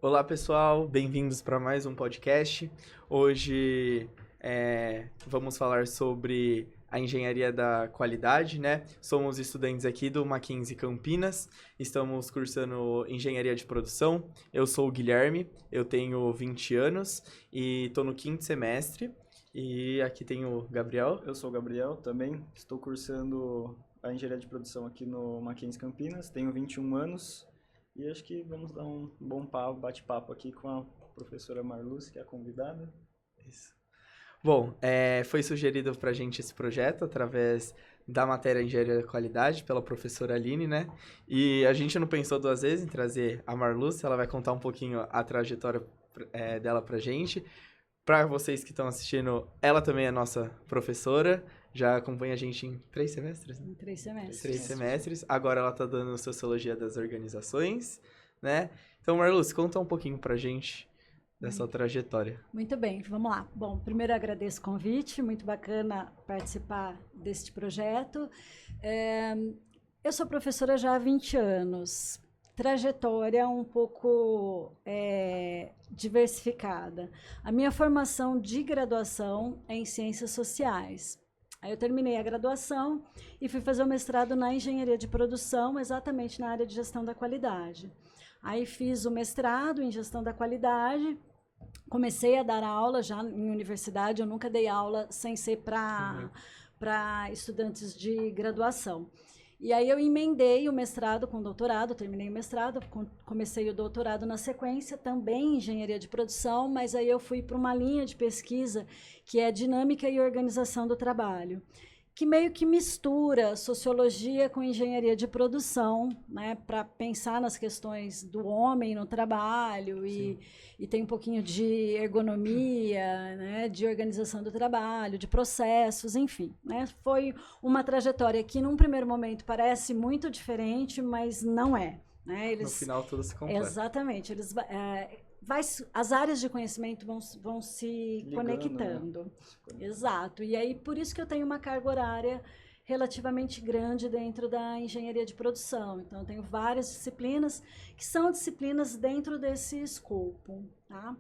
Olá, pessoal, bem-vindos para mais um podcast. Hoje vamos falar sobre a engenharia da qualidade, né? Somos estudantes aqui do Mackenzie Campinas, estamos cursando engenharia de produção. Eu sou o Guilherme, eu tenho 20 anos e estou no 5º semestre. E aqui tem o Gabriel. Eu sou o Gabriel, também estou cursando a engenharia de produção aqui no Mackenzie Campinas, tenho 21 anos e acho que vamos dar um bom bate-papo aqui com a professora Marluce, que é a convidada. Isso. Bom, foi sugerido pra gente esse projeto através da matéria Engenharia da Qualidade pela professora Aline, né? E a gente não pensou duas vezes em trazer a Marluce, ela vai contar um pouquinho a trajetória dela pra gente. Para vocês que estão assistindo, ela também é nossa professora, já acompanha a gente em 3 semestres, né? Em 3 semestres. 3 semestres. Agora ela tá dando Sociologia das Organizações, né? Então, Marluce, conta um pouquinho pra gente dessa trajetória. Muito bem, vamos lá. Bom, primeiro eu agradeço o convite, muito bacana participar deste projeto. Eu sou professora já há 20 anos. Trajetória um pouco diversificada. A minha formação de graduação é em Ciências Sociais. Aí eu terminei a graduação e fui fazer o mestrado na Engenharia de Produção, exatamente na área de Gestão da Qualidade. Aí fiz o mestrado em Gestão da Qualidade, comecei a dar aula já em universidade, eu nunca dei aula sem ser para estudantes de graduação. E aí eu emendei o mestrado com o doutorado, terminei o mestrado, comecei o doutorado na sequência, também em engenharia de produção, mas aí eu fui para uma linha de pesquisa que é dinâmica e organização do trabalho, que meio que mistura sociologia com engenharia de produção, né, para pensar nas questões do homem no trabalho e tem um pouquinho de ergonomia, né, de organização do trabalho, de processos, enfim, né, foi uma trajetória que num primeiro momento parece muito diferente, mas não é, né, No final tudo se completa. Exatamente, as áreas de conhecimento vão se conectando. Né? Exato. E aí, por isso que eu tenho uma carga horária relativamente grande dentro da engenharia de produção. Então, eu tenho várias disciplinas que são disciplinas dentro desse escopo. Tá?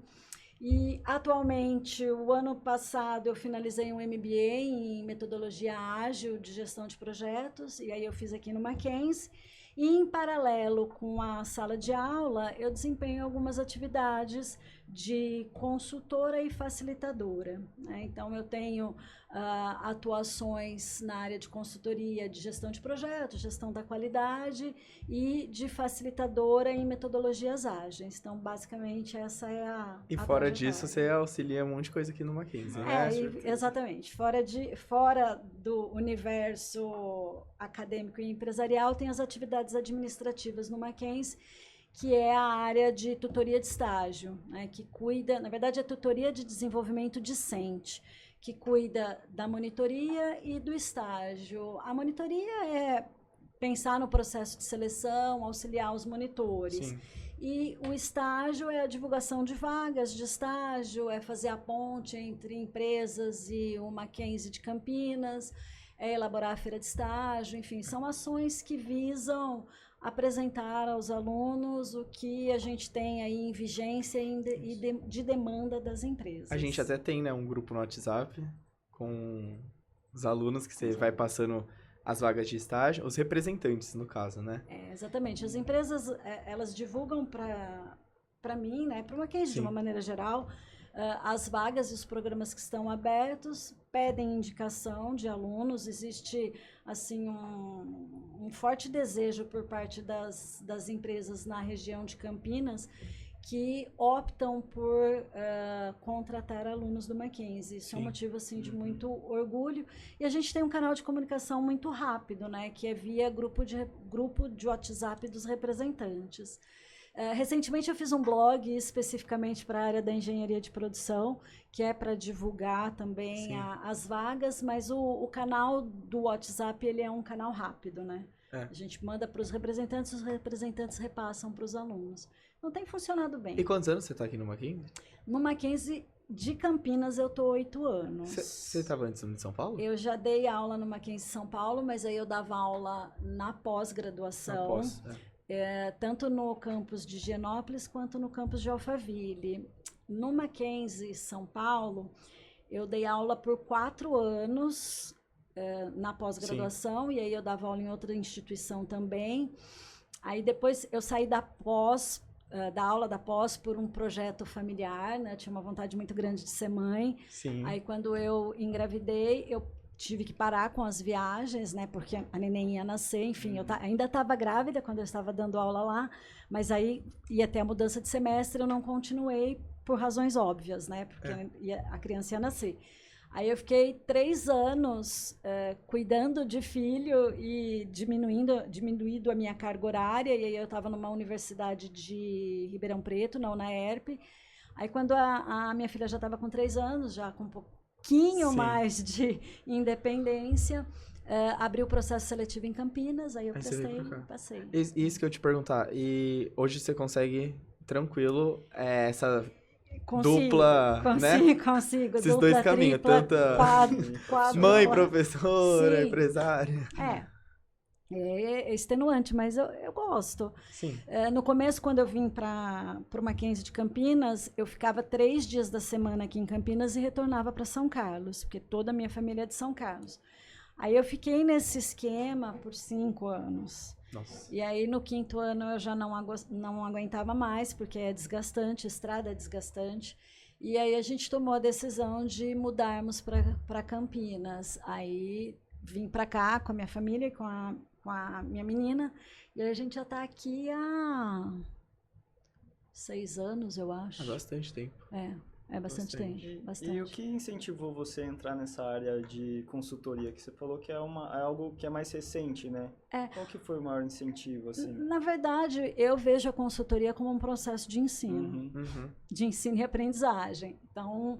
E, atualmente, o ano passado, eu finalizei um MBA em Metodologia Ágil de Gestão de Projetos, e aí eu fiz aqui no Mackenzie. E, em paralelo com a sala de aula, eu desempenho algumas atividades de consultora e facilitadora. Né? Então, eu tenho atuações na área de consultoria de gestão de projetos, gestão da qualidade e de facilitadora em metodologias ágeis. Então, basicamente, essa é a E fora disso, você auxilia um monte de coisa aqui no Mackenzie, né? Exatamente. Fora do universo acadêmico e empresarial, tem as atividades administrativas no Mackenzie, que é a área de tutoria de estágio, né, que cuida, na verdade, é tutoria de desenvolvimento discente, que cuida da monitoria e do estágio. A monitoria é pensar no processo de seleção, auxiliar os monitores. Sim. E o estágio é a divulgação de vagas de estágio, é fazer a ponte entre empresas e o Mackenzie de Campinas, é elaborar a feira de estágio, enfim, são ações que visam apresentar aos alunos o que a gente tem aí em vigência e de demanda das empresas. A gente até tem, né, um grupo no WhatsApp com os alunos que você vai passando as vagas de estágio, os representantes, no caso, né? Exatamente. As empresas, elas divulgam para mim, né, para o Mackenzie de uma maneira geral, as vagas e os programas que estão abertos, pedem indicação de alunos, existe assim um forte desejo por parte das empresas na região de Campinas que optam por contratar alunos do Mackenzie. Isso é um motivo assim, de muito orgulho. E a gente tem um canal de comunicação muito rápido, né, que é via grupo de WhatsApp dos representantes. Recentemente eu fiz um blog especificamente para a área da engenharia de produção, que é para divulgar também as vagas, mas o canal do WhatsApp ele é um canal rápido, né? A gente manda para os representantes repassam para os alunos. Não tem funcionado bem. E quantos anos você está aqui no Mackenzie? No Mackenzie de Campinas eu tô 8 anos. Você estava antes de São Paulo? Eu já dei aula no Mackenzie São Paulo, mas aí eu dava aula na pós-graduação. tanto no campus de Higienópolis quanto no campus de Alphaville. No Mackenzie, São Paulo, eu dei aula por 4 anos na pós-graduação, e aí eu dava aula em outra instituição também. Aí depois eu saí da aula da pós por um projeto familiar, né? Eu tinha uma vontade muito grande de ser mãe. Sim. Aí quando eu engravidei, eu tive que parar com as viagens, né? Porque a neném ia nascer, enfim, eu ainda estava grávida quando eu estava dando aula lá, mas aí ia ter a mudança de semestre, eu não continuei por razões óbvias, né? Porque a criança ia nascer. Aí eu fiquei 3 anos cuidando de filho e diminuindo a minha carga horária, e aí eu estava numa universidade de Ribeirão Preto, na UNAERP. Aí quando a minha filha já estava com 3 anos, já com um pouquinho mais de independência, abri o processo seletivo em Campinas, aí eu passei. Isso que eu te perguntar, e hoje você consegue, tranquilo, essa... dupla, né? Consigo. Esses dupla, 2 caminhos, tripla, tanto mãe, professora, empresária. É extenuante, mas eu gosto. Sim. No começo, quando eu vim para o Mackenzie de Campinas, eu ficava 3 dias da semana aqui em Campinas e retornava para São Carlos, porque toda a minha família é de São Carlos. Aí eu fiquei nesse esquema por 5 anos. Nossa. E aí no 5º ano eu já não aguentava mais, porque é desgastante, estrada é desgastante. E aí a gente tomou a decisão de mudarmos para Campinas. Aí vim para cá com a minha família e com a minha menina. E aí a gente já está aqui há 6 anos, eu acho. Há bastante tempo. É bastante tempo. Bastante. E o que incentivou você a entrar nessa área de consultoria? Que você falou que é algo que é mais recente, né? Qual que foi o maior incentivo, assim? Na verdade, eu vejo a consultoria como um processo de ensino. De ensino e aprendizagem. Então,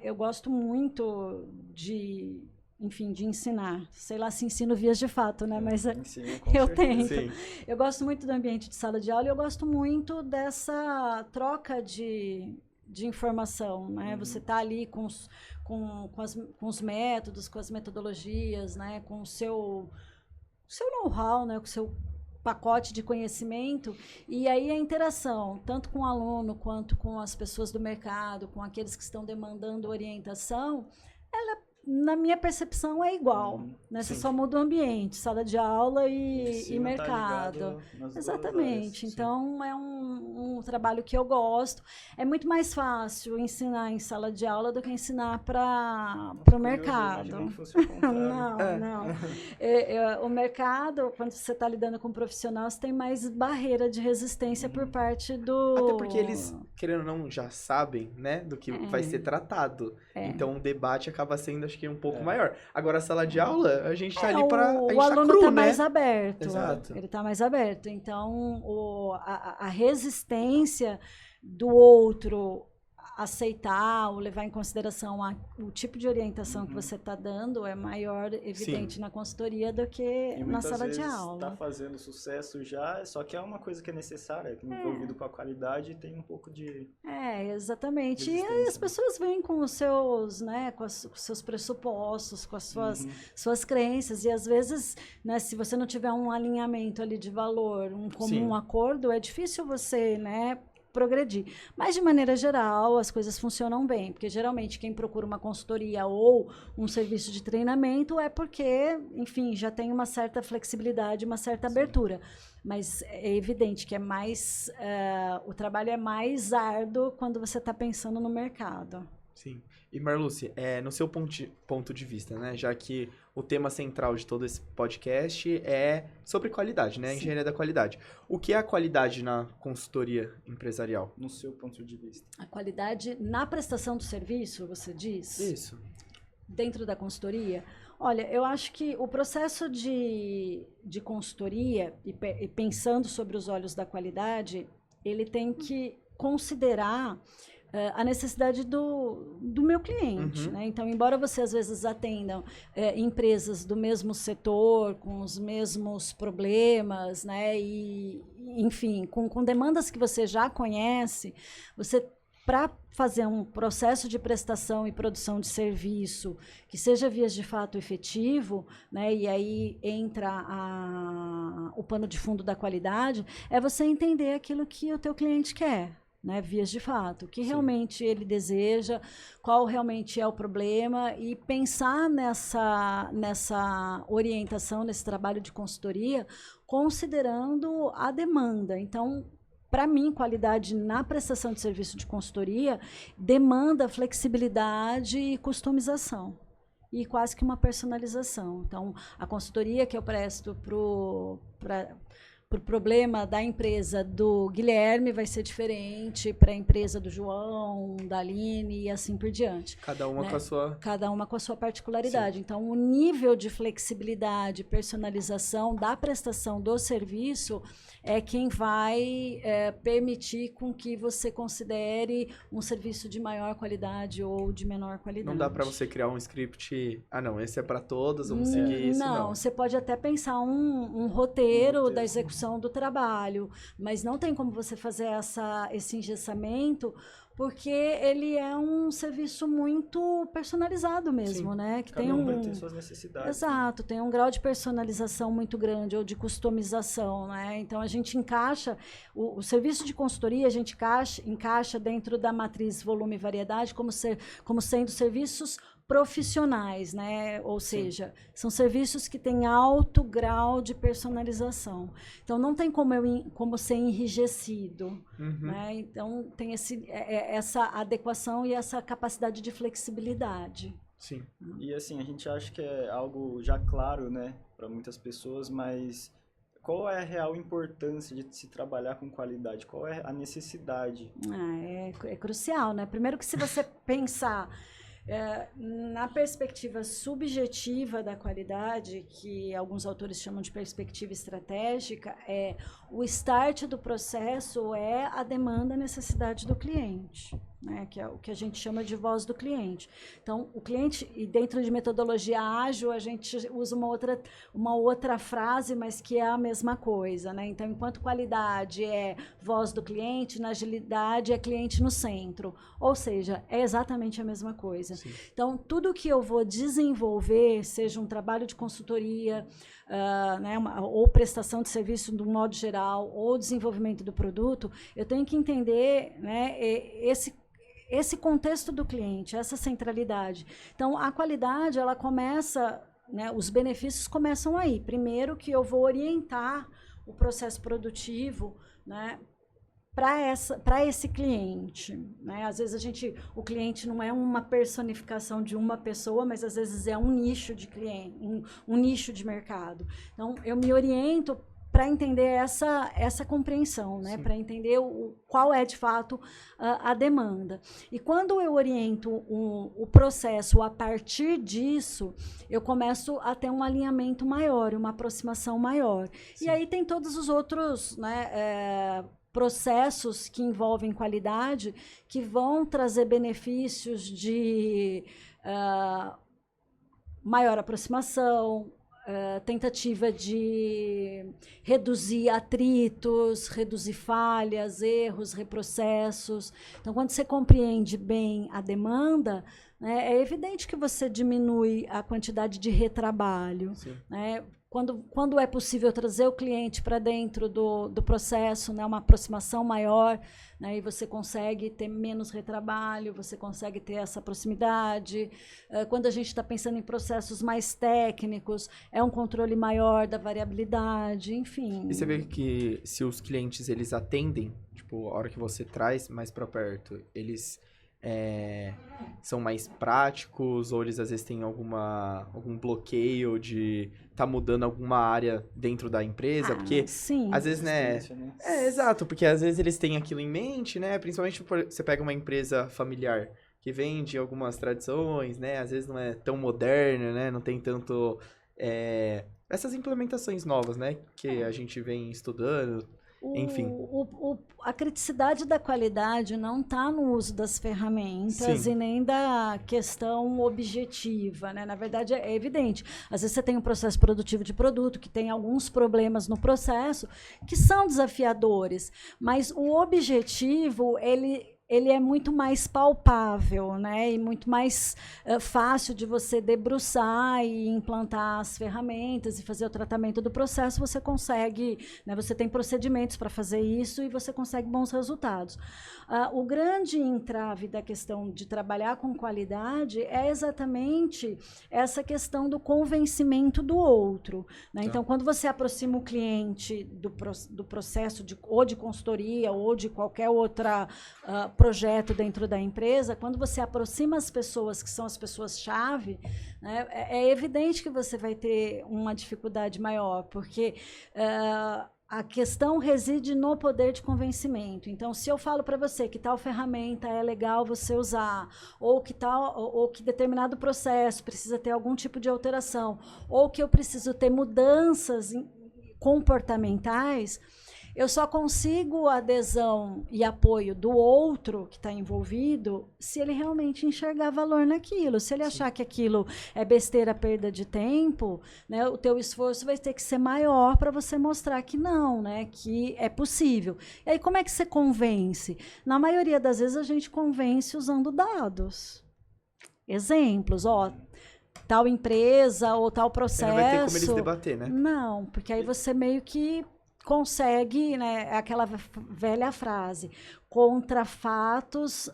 eu gosto muito de ensinar. Sei lá se ensino vias de fato, né? Mas eu tento. Sim. Eu gosto muito do ambiente de sala de aula e eu gosto muito dessa troca de informação, né? Você tá ali com os métodos, com as metodologias, né? Com o seu know-how, né? Com o seu pacote de conhecimento, e aí a interação, tanto com o aluno quanto com as pessoas do mercado, com aqueles que estão demandando orientação, ela, na minha percepção, é igual, né? Você só muda o ambiente, sala de aula e mercado. Exatamente. Então, é um trabalho que eu gosto. É muito mais fácil ensinar em sala de aula do que ensinar para o mercado. Não. O mercado, quando você está lidando com um profissional, você tem mais barreira de resistência por parte do... Até porque eles, querendo ou não, já sabem, né, do que vai ser tratado. Então, o debate acaba sendo, acho que, um pouco maior. Agora, a sala de aula, a gente tá ali para... O aluno está mais aberto. Exato. Ele está mais aberto. Então, a resistência do outro aceitar ou levar em consideração o tipo de orientação que você está dando é maior, evidente, na consultoria do que na sala de aula. Está fazendo sucesso já, só que é uma coisa que é necessária, envolvido com a qualidade, tem um pouco de... Exatamente. E aí as pessoas vêm com os seus, né, com os seus pressupostos, com as suas crenças, e às vezes, né, se você não tiver um alinhamento ali de valor, um comum acordo, é difícil você, né, progredir. Mas, de maneira geral, as coisas funcionam bem, porque geralmente quem procura uma consultoria ou um serviço de treinamento é porque, enfim, já tem uma certa flexibilidade, uma certa abertura. Mas é evidente que é mais, o trabalho é mais árduo quando você está pensando no mercado. Sim. E Marluce, no seu ponto de vista, né, já que o tema central de todo esse podcast é sobre qualidade, né, engenharia da qualidade. O que é a qualidade na consultoria empresarial? No seu ponto de vista. A qualidade na prestação do serviço, você diz? Isso. Dentro da consultoria? Olha, eu acho que o processo de consultoria, e pensando sobre os olhos da qualidade, ele tem que considerar a necessidade do meu cliente, né? Então, embora você às vezes atendam empresas do mesmo setor, com os mesmos problemas, né? E, enfim, com demandas que você já conhece, você para fazer um processo de prestação e produção de serviço que seja vias de fato efetivo, né, e aí entra o pano de fundo da qualidade, é você entender aquilo que o teu cliente quer. Né, vias de fato, o que realmente ele deseja, qual realmente é o problema, e pensar nessa orientação, nesse trabalho de consultoria, considerando a demanda. Então, para mim, qualidade na prestação de serviço de consultoria demanda flexibilidade e customização. E quase que uma personalização. Então, a consultoria que eu presto para o problema da empresa do Guilherme vai ser diferente para a empresa do João, da Aline e assim por diante. Cada uma, né, com a sua particularidade. Sim. Então, o nível de flexibilidade, personalização da prestação do serviço é quem vai permitir com que você considere um serviço de maior qualidade ou de menor qualidade. Não dá para você criar um script, não, esse é para todos, vamos seguir isso, não. Você pode até pensar um roteiro da execução do trabalho, mas não tem como você fazer esse engessamento, porque ele é um serviço muito personalizado mesmo, Sim, né? Que cada tem vai ter suas necessidades. Exato, tem um grau de personalização muito grande, ou de customização, né? Então, a gente encaixa, o serviço de consultoria, a gente encaixa dentro da matriz volume e variedade como sendo serviços profissionais, né? Ou seja, são serviços que têm alto grau de personalização. Então, não tem como ser enrijecido. Né? Então, tem essa adequação e essa capacidade de flexibilidade. Sim. E assim, a gente acha que é algo já claro, né, para muitas pessoas, mas qual é a real importância de se trabalhar com qualidade? Qual é a necessidade? É crucial, né? Primeiro que se você pensar na perspectiva subjetiva da qualidade, que alguns autores chamam de perspectiva estratégica, o start do processo é a demanda, a necessidade do cliente, né, que é o que a gente chama de voz do cliente. Então, o cliente, e dentro de metodologia ágil, a gente usa uma outra frase, mas que é a mesma coisa, né? Então, enquanto qualidade é voz do cliente, na agilidade é cliente no centro. Ou seja, é exatamente a mesma coisa. Sim. Então, tudo que eu vou desenvolver, seja um trabalho de consultoria, né, ou prestação de serviço de um modo geral, ou desenvolvimento do produto, eu tenho que entender, né, esse contexto do cliente, essa centralidade. Então, a qualidade, ela começa, né, os benefícios começam aí. Primeiro que eu vou orientar o processo produtivo, né, para esse cliente, né? Às vezes o cliente não é uma personificação de uma pessoa, mas às vezes é um nicho de cliente, um nicho de mercado. Então, eu me oriento para entender essa compreensão, né? Para entender qual é, de fato, a demanda. E quando eu oriento o processo a partir disso, eu começo a ter um alinhamento maior, uma aproximação maior. Sim. E aí tem todos os outros, né, processos que envolvem qualidade, que vão trazer benefícios de maior aproximação, tentativa de reduzir atritos, reduzir falhas, erros, reprocessos. Então, quando você compreende bem a demanda, né, é evidente que você diminui a quantidade de retrabalho, né? Quando é possível trazer o cliente para dentro do processo, né, uma aproximação maior, né, e você consegue ter menos retrabalho, você consegue ter essa proximidade. Quando a gente está pensando em processos mais técnicos, é um controle maior da variabilidade, enfim. E você vê que se os clientes eles atendem, tipo, a hora que você traz mais para perto, eles são mais práticos, ou eles às vezes têm algum bloqueio de tá mudando alguma área dentro da empresa, porque sim, às vezes, né? Exato, porque às vezes eles têm aquilo em mente, né? Principalmente você pega uma empresa familiar que vende algumas tradições, né? Às vezes não é tão moderna, né? Não tem tanto essas implementações novas, né? Que a gente vem estudando. Enfim. A criticidade da qualidade não está no uso das ferramentas e nem da questão objetiva, né? Na verdade, é evidente. Às vezes você tem um processo produtivo de produto que tem alguns problemas no processo que são desafiadores, mas o objetivo, ele ele é muito mais palpável, né? E muito mais fácil de você debruçar e implantar as ferramentas e fazer o tratamento do processo. Você consegue, né? Você tem procedimentos para fazer isso e você consegue bons resultados. O grande entrave da questão de trabalhar com qualidade é exatamente essa questão do convencimento do outro, né? Então, quando você aproxima o cliente do processo ou de consultoria ou de qualquer outra projeto dentro da empresa, quando você aproxima as pessoas que são as pessoas-chave, né, é evidente que você vai ter uma dificuldade maior, porque a questão reside no poder de convencimento. Então, se eu falo para você que tal ferramenta é legal você usar, ou que determinado processo precisa ter algum tipo de alteração, ou que eu preciso ter mudanças comportamentais, eu só consigo adesão e apoio do outro que está envolvido se ele realmente enxergar valor naquilo. Se ele achar que aquilo é besteira, perda de tempo, né, o teu esforço vai ter que ser maior para você mostrar que não, né, que é possível. E aí, como é que você convence? Na maioria das vezes, a gente convence usando dados. Exemplos, tal empresa ou tal processo... Não vai ter como eles debater, né? Não, porque aí você meio que consegue, né, aquela velha frase, contra fatos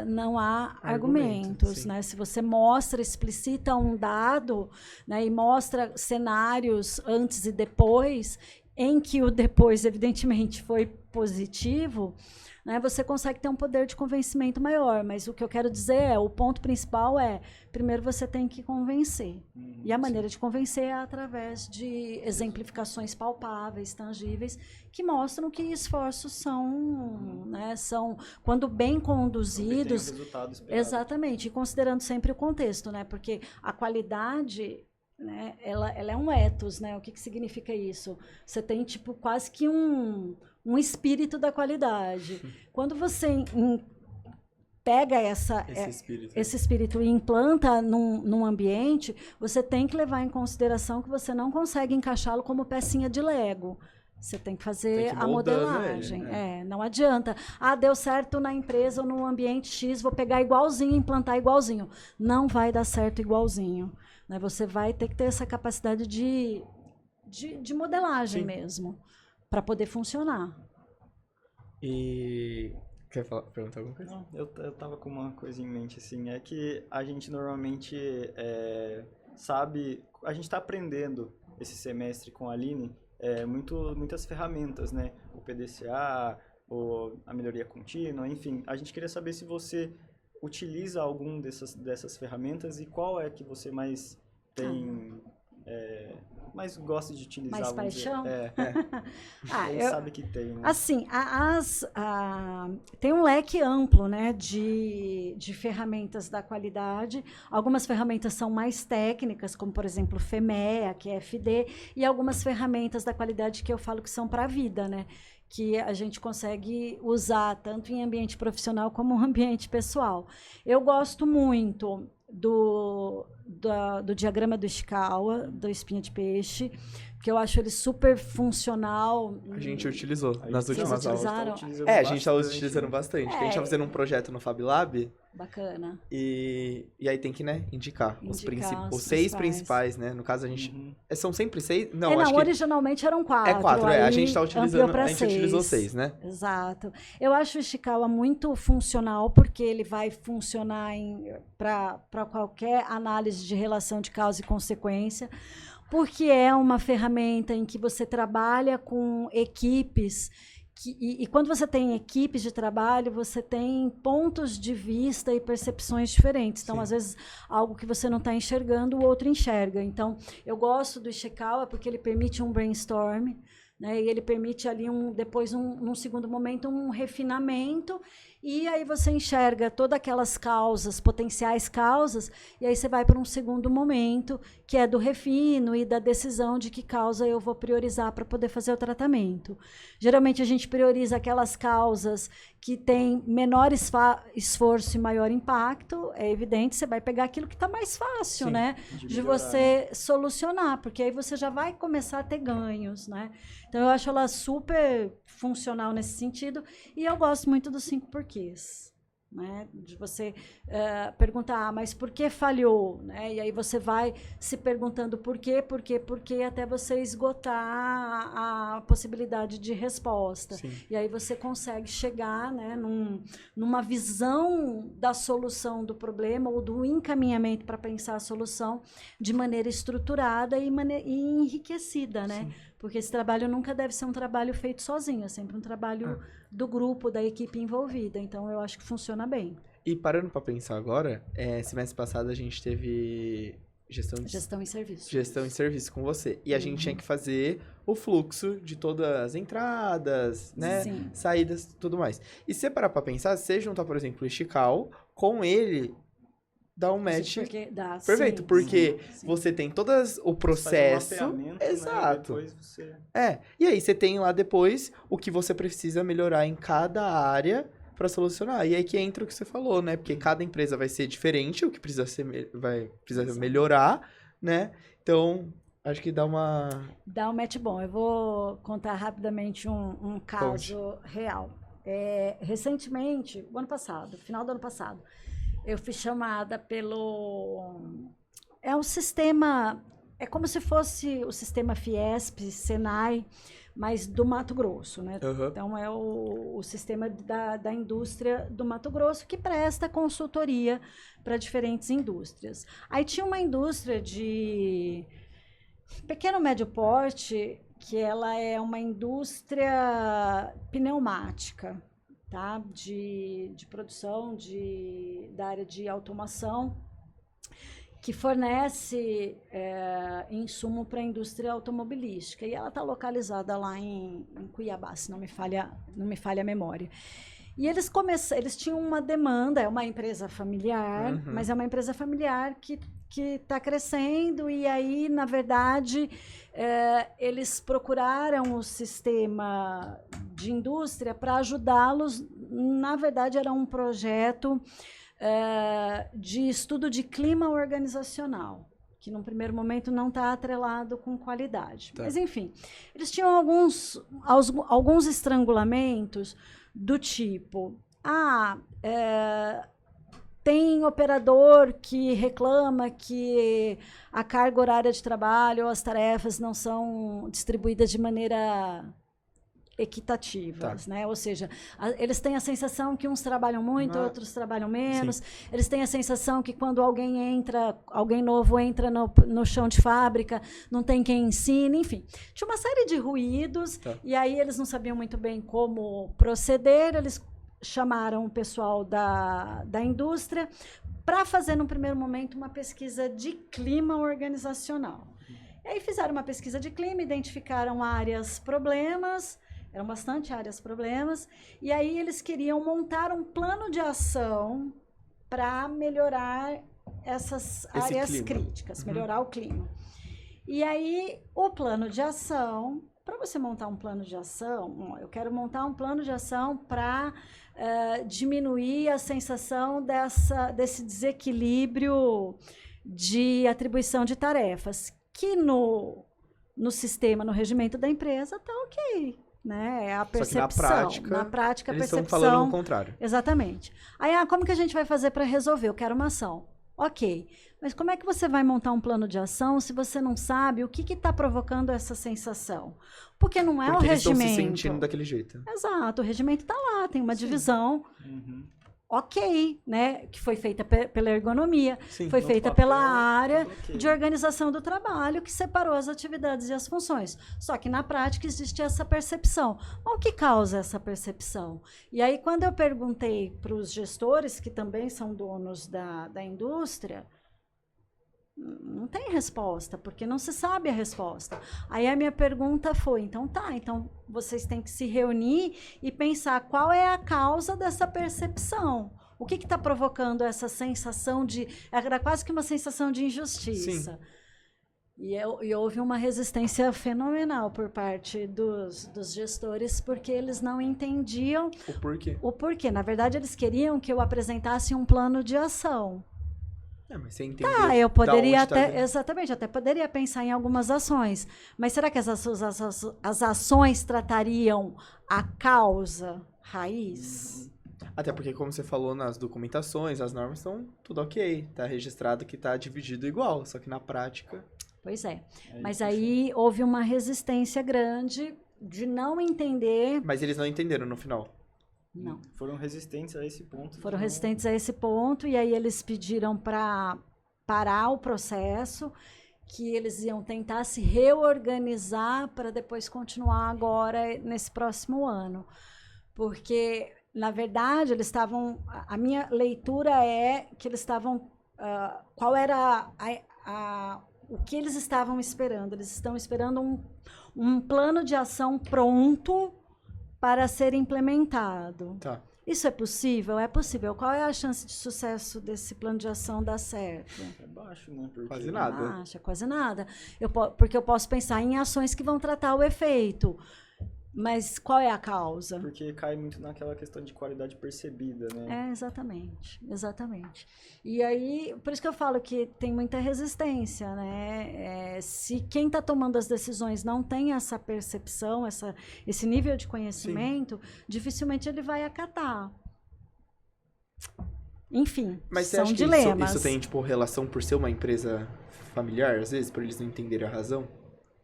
não há argumentos, né? Se você mostra, explicita um dado, né, e mostra cenários antes e depois, em que o depois, evidentemente, foi positivo, né, você consegue ter um poder de convencimento maior. Mas o que eu quero dizer o ponto principal primeiro você tem que convencer. E a maneira de convencer é através de exemplificações palpáveis, tangíveis, que mostram que esforços são, né, quando bem conduzidos... Exatamente, e considerando sempre o contexto, né, porque a qualidade... né, ela é um ethos, né? O que significa isso? Você tem tipo quase que um espírito da qualidade. Quando você pega esse espírito e implanta num ambiente, você tem que levar em consideração que você não consegue encaixá-lo como pecinha de Lego. Você tem que fazer a modelagem. Ele, né? Não adianta. Deu certo na empresa ou no ambiente X, vou pegar igualzinho, implantar igualzinho. Não vai dar certo igualzinho. Né? Você vai ter que ter essa capacidade de modelagem mesmo, para poder funcionar. E... Quer perguntar alguma coisa? Não, eu tava com uma coisa em mente, assim, é que a gente normalmente sabe, a gente está aprendendo esse semestre com a Aline muitas ferramentas, né? O PDCA, a melhoria contínua, enfim. A gente queria saber se você utiliza algum dessas ferramentas e qual é que você mais tem... mais gosta de utilizar. Mais paixão? Sabe que tem, né? Assim, tem um leque amplo, né, de ferramentas da qualidade. Algumas ferramentas são mais técnicas, como, por exemplo, FEMEA, que é FD, e algumas ferramentas da qualidade que eu falo que são para a vida, né, que a gente consegue usar tanto em ambiente profissional como em ambiente pessoal. Eu gosto muito do diagrama do Ishikawa, do espinha de peixe, que eu acho ele super funcional. A gente utilizou nas últimas aulas. A gente está utilizando bastante. A gente está fazendo um projeto no Fab Lab. Bacana. E aí tem que, né, indicar os 6 principais, né? No caso, a gente... São sempre 6? Não, acho que... originalmente eram 4. É 4, a gente está utilizando... A gente utilizou 6, né? Exato. Eu acho o Ishikawa muito funcional, porque ele vai funcionar para qualquer análise de relação de causa e consequência, porque é uma ferramenta em que você trabalha com equipes, e quando você tem equipes de trabalho, você tem pontos de vista e percepções diferentes. Então, às vezes, algo que você não está enxergando, o outro enxerga. Então, eu gosto do Ishikawa porque ele permite um brainstorm, né, e ele permite ali depois, num segundo momento, um refinamento, e aí você enxerga todas aquelas causas, potenciais causas, e aí você vai para um segundo momento, que é do refino e da decisão de que causa eu vou priorizar para poder fazer o tratamento. Geralmente a gente prioriza aquelas causas que têm menor esforço e maior impacto. É evidente, você vai pegar aquilo que está mais fácil, né, de você solucionar, porque aí você já vai começar a ter ganhos, né? Então eu acho ela super funcional nesse sentido, e eu gosto muito do 5x15. quis. Né, de você perguntar, mas por que falhou? Né? E aí você vai se perguntando por quê, até você esgotar a possibilidade de resposta. Sim. E aí você consegue chegar, né, numa visão da solução do problema ou do encaminhamento para pensar a solução de maneira estruturada e enriquecida, né? Sim. Porque esse trabalho nunca deve ser um trabalho feito sozinho, é sempre um trabalho do grupo, da equipe envolvida. Então, eu acho que funciona bem. E parando para pensar agora, semestre passado a gente teve gestão em serviço. Gestão em serviço com você. E a gente tinha que fazer o fluxo de todas as entradas, né? Sim. Saídas e tudo mais. E se você parar para pensar, se você juntar, por exemplo, o Estical, com ele dá um match perfeito, sim, porque sim. você tem todas o processo, exato. Né? Depois você... E aí você tem lá depois o que você precisa melhorar em cada área para solucionar. E aí que entra o que você falou, né? Porque cada empresa vai ser diferente, o que precisa precisa melhorar, né? Então, acho que dá um match bom. Eu vou contar rapidamente um caso real. Recentemente, final do ano passado, eu fui chamada é um sistema, é como se fosse o sistema Fiesp, Senai, mas do Mato Grosso, né? Uhum. Então, é o sistema da indústria do Mato Grosso que presta consultoria para diferentes indústrias. Aí tinha uma indústria de pequeno médio porte, que ela é uma indústria pneumática, tá? De produção da área de automação, que fornece insumo para a indústria automobilística. E ela está localizada lá em Cuiabá, se não me falha a memória. E eles tinham uma demanda, é uma empresa familiar, mas é uma empresa familiar que está crescendo, e aí, na verdade, eles procuraram o sistema de indústria para ajudá-los. Na verdade, era um projeto de estudo de clima organizacional, que num primeiro momento não está atrelado com qualidade. Tá. Mas, enfim, eles tinham alguns estrangulamentos do tipo, tem operador que reclama que a carga horária de trabalho ou as tarefas não são distribuídas de maneira equitativas, né? Ou seja, eles têm a sensação que uns trabalham muito, outros trabalham menos. Sim. Eles têm a sensação que quando alguém novo entra no chão de fábrica, não tem quem ensine, enfim. Tinha uma série de ruídos, e aí eles não sabiam muito bem como proceder. Eles chamaram o pessoal da indústria para fazer, no primeiro momento, uma pesquisa de clima organizacional. E aí fizeram uma pesquisa de clima, identificaram áreas problemas, eram bastante áreas problemas, e aí eles queriam montar um plano de ação para melhorar essas áreas críticas, melhorar o clima. E aí, o plano de ação, para você montar um plano de ação, eu quero montar um plano de ação para diminuir a sensação desse desequilíbrio de atribuição de tarefas, que no sistema, no regimento da empresa, está ok. Né? É a percepção. Só que na prática eles estão falando o contrário. Exatamente. Aí, como que a gente vai fazer para resolver? Eu quero uma ação. Ok, mas como é que você vai montar um plano de ação se você não sabe o que está provocando essa sensação? Porque não é o regimento. Eles estão se sentindo daquele jeito. Exato, o regimento está lá, tem uma divisão. Ok, né, que foi feita pela ergonomia, foi feita pela área de organização do trabalho, que separou as atividades e as funções. Só que na prática existe essa percepção. Mas o que causa essa percepção? E aí, quando eu perguntei para os gestores, que também são donos da indústria, não tem resposta, porque não se sabe a resposta. Aí a minha pergunta foi, então vocês têm que se reunir e pensar qual é a causa dessa percepção. O que está provocando essa sensação era quase que uma sensação de injustiça. Sim. E houve uma resistência fenomenal por parte dos gestores, porque eles não entendiam o porquê. Na verdade, eles queriam que eu apresentasse um plano de ação. Mas você entendeu. Eu poderia até poderia pensar em algumas ações, mas será que as ações tratariam a causa raiz? Até porque, como você falou nas documentações, as normas estão tudo ok. Tá registrado que tá dividido igual, só que na prática... Pois é. Aí, Mas puxa. aí houve uma resistência grande de não entender. Mas eles não entenderam no final. Não. Foram resistentes a esse ponto. Foram de não- resistentes a esse ponto, e aí eles pediram para parar o processo, que eles iam tentar se reorganizar para depois continuar agora nesse próximo ano. Porque, na verdade, eles estavam. A minha leitura é que eles estavam. Qual era o que eles estavam esperando? Eles estão esperando um plano de ação pronto para ser implementado. Tá. Isso é possível? É possível. Qual é a chance de sucesso desse plano de ação dar certo? É baixo, né? Porque Quase nada. Acha, quase nada. Porque eu posso pensar em ações que vão tratar o efeito. Mas qual é a causa? Porque cai muito naquela questão de qualidade percebida, né? Exatamente, exatamente. E aí, por isso que eu falo que tem muita resistência, né? Se quem está tomando as decisões não tem essa percepção, esse nível de conhecimento, dificilmente ele vai acatar. Enfim, Mas você são acha que dilemas. isso tem, tipo, relação por ser uma empresa familiar, às vezes, por eles não entenderem a razão?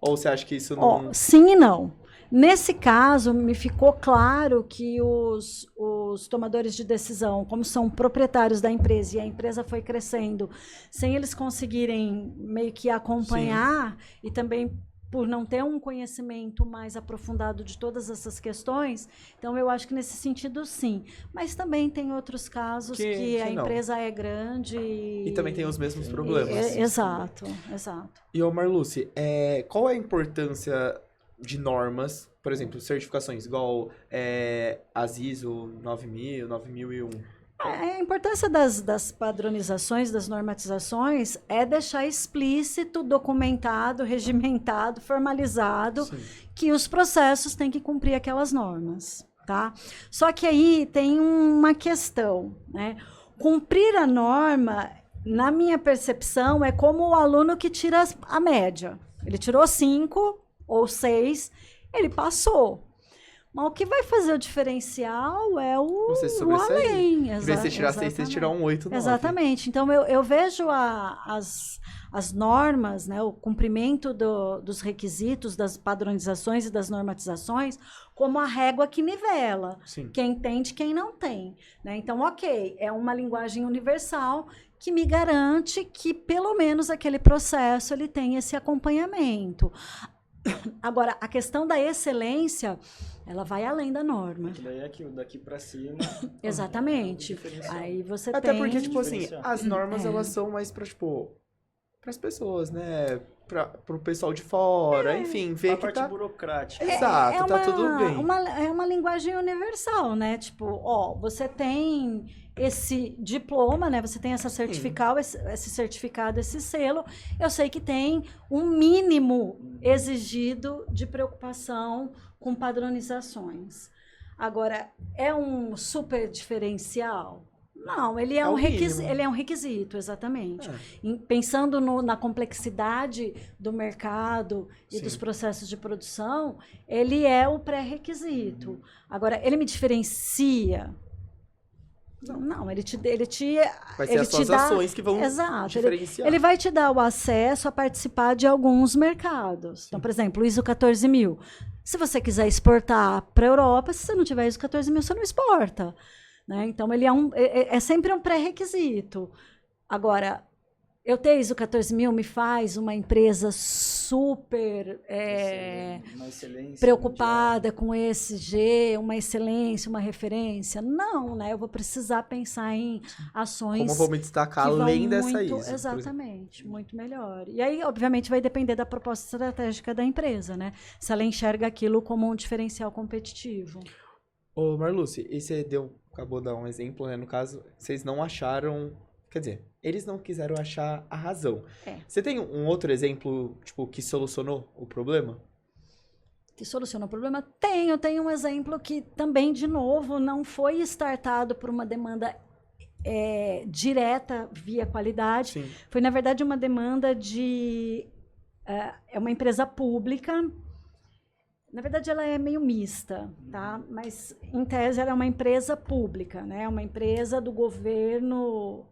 Ou você acha que isso não... Sim e não. Nesse caso, me ficou claro que os tomadores de decisão, como são proprietários da empresa e a empresa foi crescendo, sem eles conseguirem meio que acompanhar, e também por não ter um conhecimento mais aprofundado de todas essas questões, então eu acho que nesse sentido sim. Mas também tem outros casos que a não. empresa é grande E também tem os mesmos problemas. Exato, exato. E, ô Marluce, qual é a importância de normas, por exemplo, certificações, igual as ISO 9000, 9001? A importância das padronizações, das normatizações, é deixar explícito, documentado, regimentado, formalizado, Sim. que os processos têm que cumprir aquelas normas, tá? Só que aí tem uma questão, né? Cumprir a norma, na minha percepção, é como o aluno que tira a média. Ele tirou 5 ou 6, ele passou. Mas o que vai fazer o diferencial é Você se o sobressair. além. Em vez de você tirar 6, você tirar um 8, 9. Exatamente. Então, eu vejo as normas, né, o cumprimento dos requisitos, das padronizações e das normatizações, como a régua que nivela. Sim. Quem tem de quem não tem. Né? Então, ok, é uma linguagem universal que me garante que, pelo menos, aquele processo ele tem esse acompanhamento. Agora, a questão da excelência, ela vai além da norma. Que daí é aquilo, daqui pra cima. Exatamente. É o diferencial. Aí você Até tem... porque, tipo assim, diferencial. as normas, elas são mais pra, tipo, pras pessoas, né? Pro pessoal de fora, enfim, ver A que parte tá... burocrática. Exato, tá tudo bem. É uma linguagem universal, né? Tipo, ó, você tem esse diploma, né? Você tem esse certificado, esse selo. Eu sei que tem um mínimo exigido de preocupação com padronizações. Agora, é um super diferencial? Não, ele é o um mínimo. requisito, exatamente. É. Pensando na complexidade do mercado e Sim. dos processos de produção, ele é o pré-requisito. Agora, ele me diferencia? Não, ele te Vai ser ele as te suas dá, ações que vão exato, diferenciar. ele vai te dar o acesso a participar de alguns mercados. Então, por exemplo, o ISO 14000. Se você quiser exportar para a Europa, se você não tiver ISO 14000, você não exporta. Né? Então, ele é sempre um pré-requisito. Agora, eu ter ISO 14000 me faz uma empresa super Uma excelência preocupada com ESG, uma excelência, uma referência. Não, né? Eu vou precisar pensar em ações Como vou me destacar que vão além dessa muito, ISO? por exemplo. exatamente, muito melhor. E aí, obviamente, vai depender da proposta estratégica da empresa, né? Se ela enxerga aquilo como um diferencial competitivo. Ô, Marluce, e você acabou de dar um exemplo, né? No caso, vocês não acharam... Quer dizer, eles não quiseram achar a razão. Você tem um outro exemplo, tipo, que solucionou o problema? Que soluciona o problema? Tenho um exemplo que também, de novo, não foi startado por uma demanda direta via qualidade. Sim. Foi, na verdade, uma demanda é uma empresa pública Na verdade, ela é meio mista, tá? Mas, em tese, ela é uma empresa pública, né? Uma empresa do governo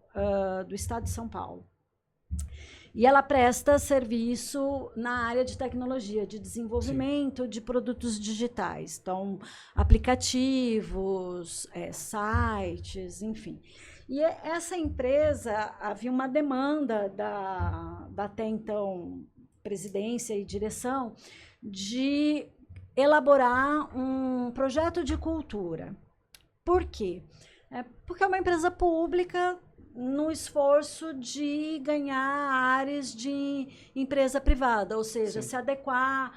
do estado de São Paulo. E ela presta serviço na área de tecnologia, de desenvolvimento de produtos digitais. Então, aplicativos, sites, enfim. E essa empresa, havia uma demanda da até então presidência e direção de elaborar um projeto de cultura. Por quê? Porque é uma empresa pública no esforço de ganhar áreas de empresa privada, ou seja, se adequar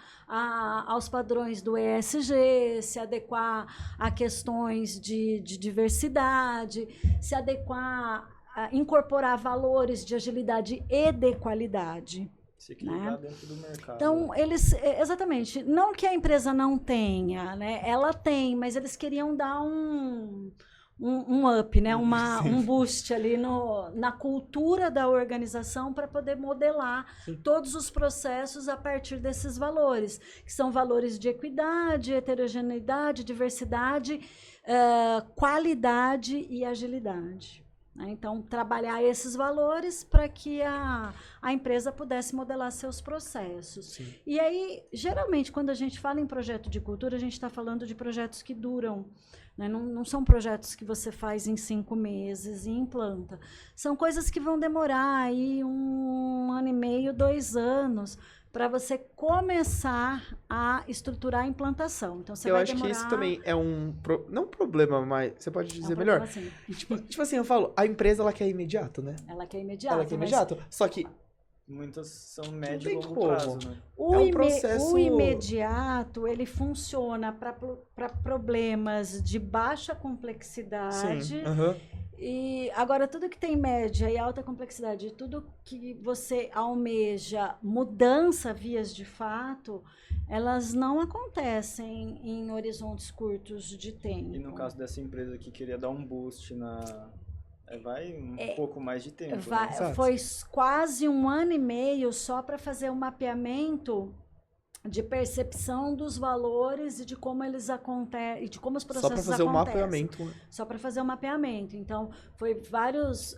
aos padrões do ESG, se adequar a questões de diversidade, se adequar, incorporar valores de agilidade e de qualidade. Se equilibrar dentro do mercado. Então, eles, exatamente, não que a empresa não tenha, né? Ela tem, mas eles queriam dar um up, né? Um boost ali na cultura da organização para poder modelar todos os processos a partir desses valores, que são valores de equidade, heterogeneidade, diversidade, qualidade e agilidade. Então, trabalhar esses valores para que a empresa pudesse modelar seus processos. Sim. E aí, geralmente, quando a gente fala em projeto de cultura, a gente está falando de projetos que duram. Né? Não são projetos que você faz em 5 meses e implanta. São coisas que vão demorar aí 1 ano e meio, 2 anos, para você começar a estruturar a implantação. Então, você vai demorar... acho que isso também é não um problema, mas você pode dizer melhor. Assim. Tipo assim, eu falo, a empresa ela quer imediato, né? Ela quer imediato. Ela quer imediato. Só que muitas são médio tem e longo como. prazo, né? O imediato, ele funciona para problemas de baixa complexidade. Sim. E agora, tudo que tem média e alta complexidade, tudo que você almeja mudança, vias de fato, elas não acontecem em horizontes curtos de tempo. E no caso dessa empresa que queria dar um boost vai pouco mais de tempo. Né? Foi quase 1 ano e meio só para fazer um mapeamento de percepção dos valores e de como eles acontecem, e de como os processos acontecem. Só para fazer o mapeamento. Né? Só para fazer o mapeamento. Então, foi várias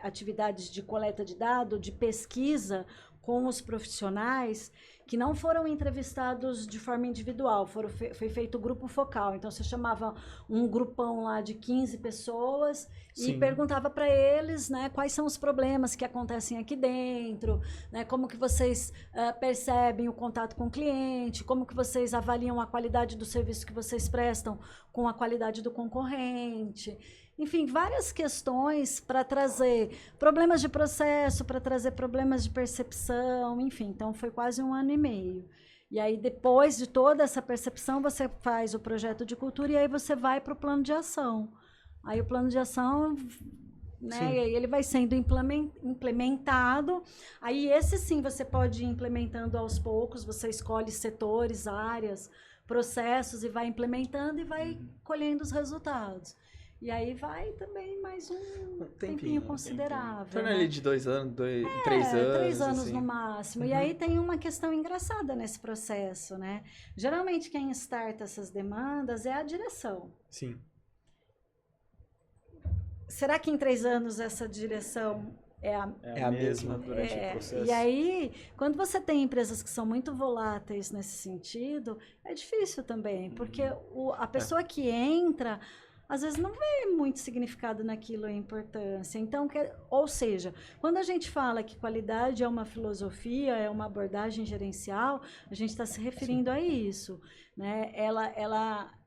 atividades de coleta de dados, de pesquisa com os profissionais que não foram entrevistados de forma individual, foi feito grupo focal. Então, você chamava um grupão lá de 15 pessoas e perguntava para eles, né, quais são os problemas que acontecem aqui dentro, né, como que vocês percebem o contato com o cliente, como que vocês avaliam a qualidade do serviço que vocês prestam com a qualidade do concorrente. Enfim, várias questões para trazer problemas de processo, para trazer problemas de percepção, enfim. Então, foi quase 1 ano e meio. E aí, depois de toda essa percepção, você faz o projeto de cultura e aí você vai para o plano de ação. Aí, o plano de ação, né, ele vai sendo implementado. Aí, esse sim, você pode ir implementando aos poucos. Você escolhe setores, áreas, processos e vai implementando e vai colhendo os resultados. E aí vai também mais um tempinho considerável. Torna né? ali de 2 anos, 3 anos. 3 anos assim. no máximo. E aí tem uma questão engraçada nesse processo, né? Geralmente quem starta essas demandas é a direção. Sim. Será que em 3 anos essa direção é a mesma durante o processo? E aí, quando você tem empresas que são muito voláteis nesse sentido, é difícil também, porque a pessoa que entra... às vezes não vê muito significado naquilo, a importância. Então, ou seja, quando a gente fala que qualidade é uma filosofia, é uma abordagem gerencial, a gente está se referindo a isso. Né?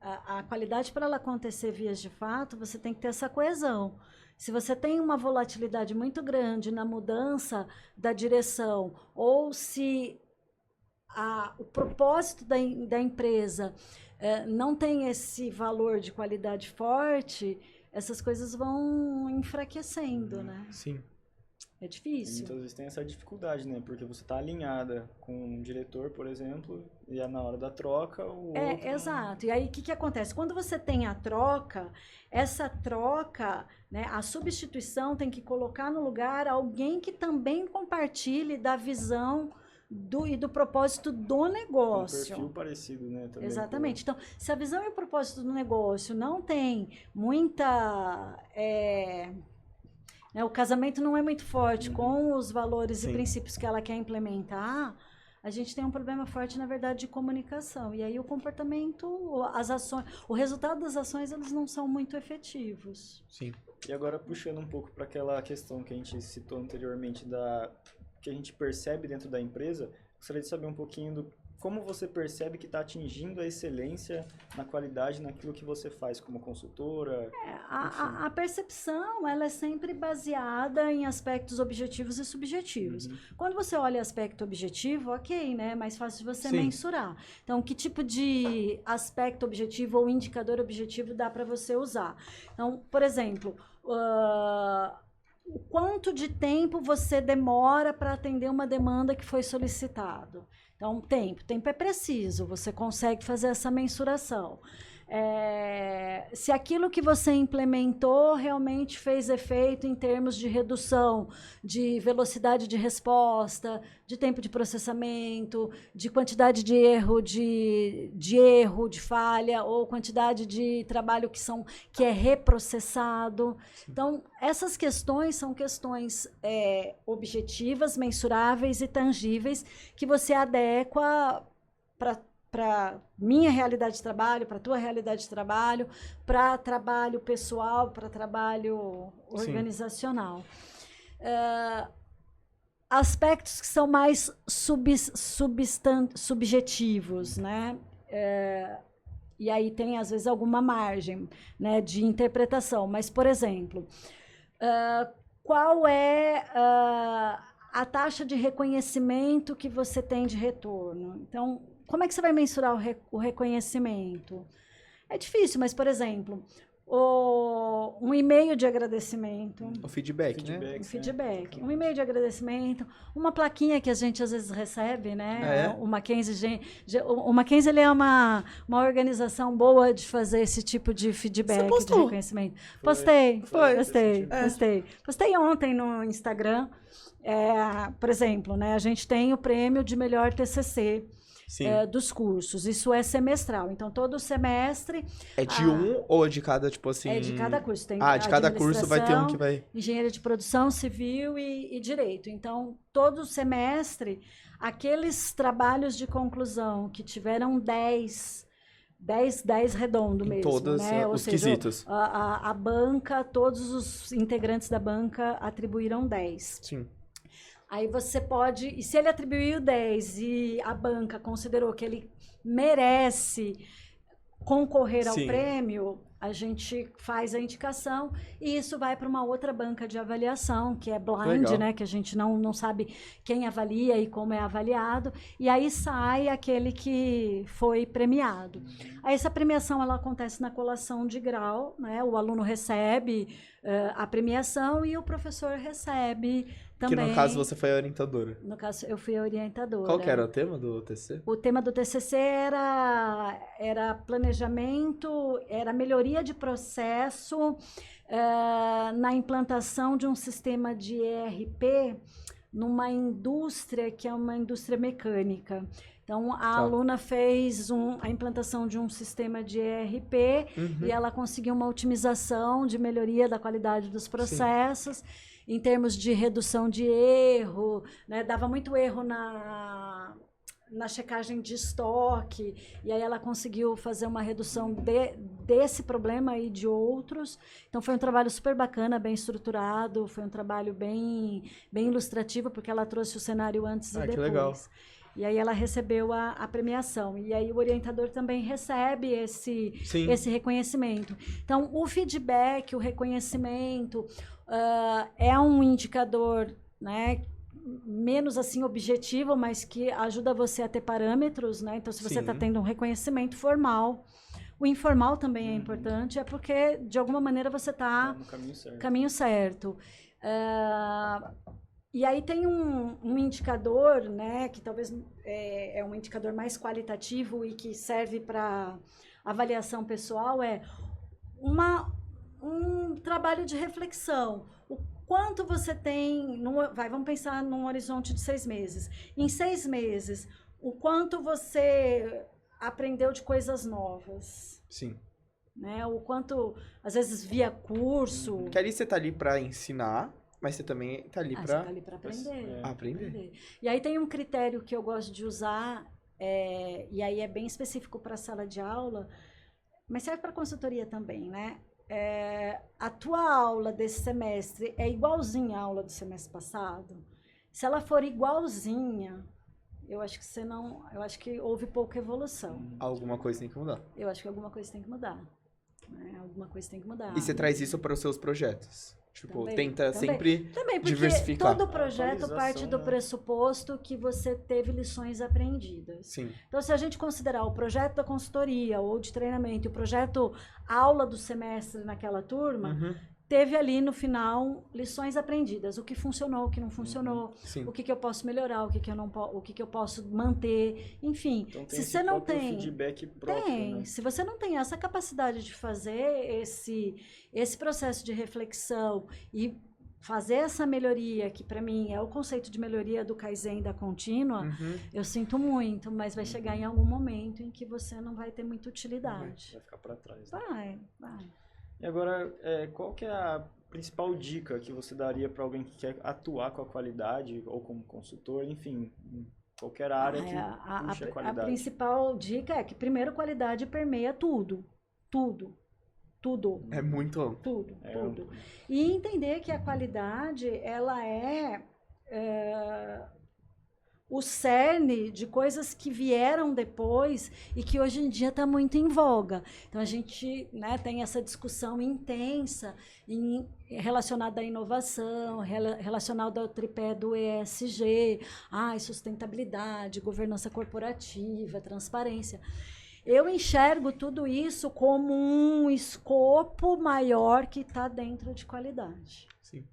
A qualidade, para ela acontecer vias de fato, você tem que ter essa coesão. Se você tem uma volatilidade muito grande na mudança da direção, ou se o propósito da empresa... não tem esse valor de qualidade forte, essas coisas vão enfraquecendo, né? Sim. É difícil. Muitas vezes tem essa dificuldade, né? Porque você está alinhada com um diretor, por exemplo, e na hora da troca, o outro... Exato. E aí, o que acontece? Quando você tem a troca, essa troca, né, a substituição tem que colocar no lugar alguém que também compartilhe da visão e do propósito do negócio. Um perfil parecido, né? Também Exatamente. Então, se a visão e o propósito do negócio não tem muita... né, o casamento não é muito forte com os valores Sim. e princípios que ela quer implementar, a gente tem um problema forte, na verdade, de comunicação. E aí o comportamento, as ações, o resultado das ações, eles não são muito efetivos. Sim. E agora puxando um pouco para aquela questão que a gente citou anteriormente, que a gente percebe dentro da empresa, gostaria de saber um pouquinho do como você percebe que está atingindo a excelência na qualidade naquilo que você faz como consultora. A percepção, ela é sempre baseada em aspectos objetivos e subjetivos. Quando você olha aspecto objetivo, ok, né? É mais fácil de você mensurar. Então, que tipo de aspecto objetivo ou indicador objetivo dá para você usar? Então, por exemplo, o quanto de tempo você demora para atender uma demanda que foi solicitado? Então, tempo é preciso, você consegue fazer essa mensuração. Se aquilo que você implementou realmente fez efeito em termos de redução de velocidade de resposta, de tempo de processamento, de quantidade de erro, de falha, ou quantidade de trabalho que é reprocessado. Então, essas questões são questões objetivas, mensuráveis e tangíveis que você adequa para minha realidade de trabalho, para a tua realidade de trabalho, para trabalho pessoal, para trabalho organizacional. Aspectos que são mais subjetivos, né? E aí tem, às vezes, alguma margem, né, de interpretação. Mas, por exemplo, qual é a taxa de reconhecimento que você tem de retorno? Então, como é que você vai mensurar o reconhecimento? É difícil, mas, por exemplo, um e-mail de agradecimento. O feedback, né? Um feedback. Um e-mail de agradecimento, uma plaquinha que a gente às vezes recebe, né? O Mackenzie, o Mackenzie ele é uma organização boa de fazer esse tipo de feedback, de reconhecimento. Postei ontem no Instagram. Por exemplo, né? A gente tem o prêmio de melhor TCC. Dos cursos. Isso é semestral. Então, todo semestre... É de ou de cada, tipo assim... É de cada curso. Tem de cada curso vai ter um que vai... Engenharia de produção, civil e direito. Então, todo semestre, aqueles trabalhos de conclusão que tiveram 10 redondo mesmo. Todos, né? os quesitos. A banca, todos os integrantes da banca atribuíram 10. Sim. Aí você pode... E se ele atribuiu 10 e a banca considerou que ele merece concorrer ao prêmio, a gente faz a indicação e isso vai para uma outra banca de avaliação, que é blind, né? Que a gente não sabe quem avalia e como é avaliado. E aí sai aquele que foi premiado. Aí essa premiação, ela acontece na colação de grau, né? O aluno recebe a premiação e o professor recebe também. Que no caso você foi a orientadora. No caso, eu fui a orientadora. Qual que era o tema do TCC? O tema do TCC era planejamento, era melhoria de processo na implantação de um sistema de ERP numa indústria que é uma indústria mecânica. Então, a aluna fez a implantação de um sistema de ERP e ela conseguiu uma otimização de melhoria da qualidade dos processos. Em termos de redução de erro, né? Dava muito erro na checagem de estoque, e aí ela conseguiu fazer uma redução desse problema e de outros. Então, foi um trabalho super bacana, bem estruturado, foi um trabalho bem ilustrativo, porque ela trouxe o cenário antes e depois. Que legal. E aí ela recebeu a premiação. E aí o orientador também recebe esse reconhecimento. Então, o feedback, o reconhecimento, é um indicador, né, menos assim objetivo, mas que ajuda você a ter parâmetros, né? Então, se você está tendo um reconhecimento formal, o informal também é importante, é porque, de alguma maneira, você está no caminho certo. E aí tem um indicador, né, que talvez é um indicador mais qualitativo e que serve para avaliação pessoal, um trabalho de reflexão. quanto você tem, vamos pensar num horizonte de 6 meses. Em 6 meses, o quanto você aprendeu de coisas novas. Sim. Né? O quanto, às vezes, via curso. Que ali você tá ali pra ensinar, mas você também tá ali Você pra tá ali para aprender. aprender. E aí tem um critério que eu gosto de usar, e aí é bem específico para a sala de aula, mas serve para consultoria também, né? A tua aula desse semestre é igualzinha à aula do semestre passado? Se ela for igualzinha, eu acho que houve pouca evolução. Alguma coisa tem que mudar. Eu acho que alguma coisa tem que mudar. Né? Alguma coisa tem que mudar. E você traz isso para os seus projetos? Tipo, Também, tenta sempre porque diversificar. todo projeto parte do pressuposto que você teve lições aprendidas. Sim. Então, se a gente considerar o projeto da consultoria ou de treinamento e o projeto aula do semestre naquela turma, teve ali no final lições aprendidas. O que funcionou, o que não funcionou, Sim. o que eu posso melhorar, o que eu não o que eu posso manter, enfim. Então, se você não tem feedback próprio, né? Se você não tem essa capacidade de fazer esse processo de reflexão e fazer essa melhoria, que para mim é o conceito de melhoria do Kaizen da contínua, eu sinto muito, mas vai chegar em algum momento em que você não vai ter muita utilidade. Vai ficar para trás. Né? Vai. E agora, qual que é a principal dica que você daria para alguém que quer atuar com a qualidade, ou como consultor, enfim, em qualquer área que puxe a qualidade? A principal dica é que, primeiro, qualidade permeia tudo. Tudo. É muito amplo. Tudo. E entender que a qualidade, ela é o cerne de coisas que vieram depois e que hoje em dia está muito em voga. Então, a gente, né, tem essa discussão intensa relacionada à inovação, relacionada ao tripé do ESG, sustentabilidade, governança corporativa, transparência. Eu enxergo tudo isso como um escopo maior que está dentro de qualidade. Sim.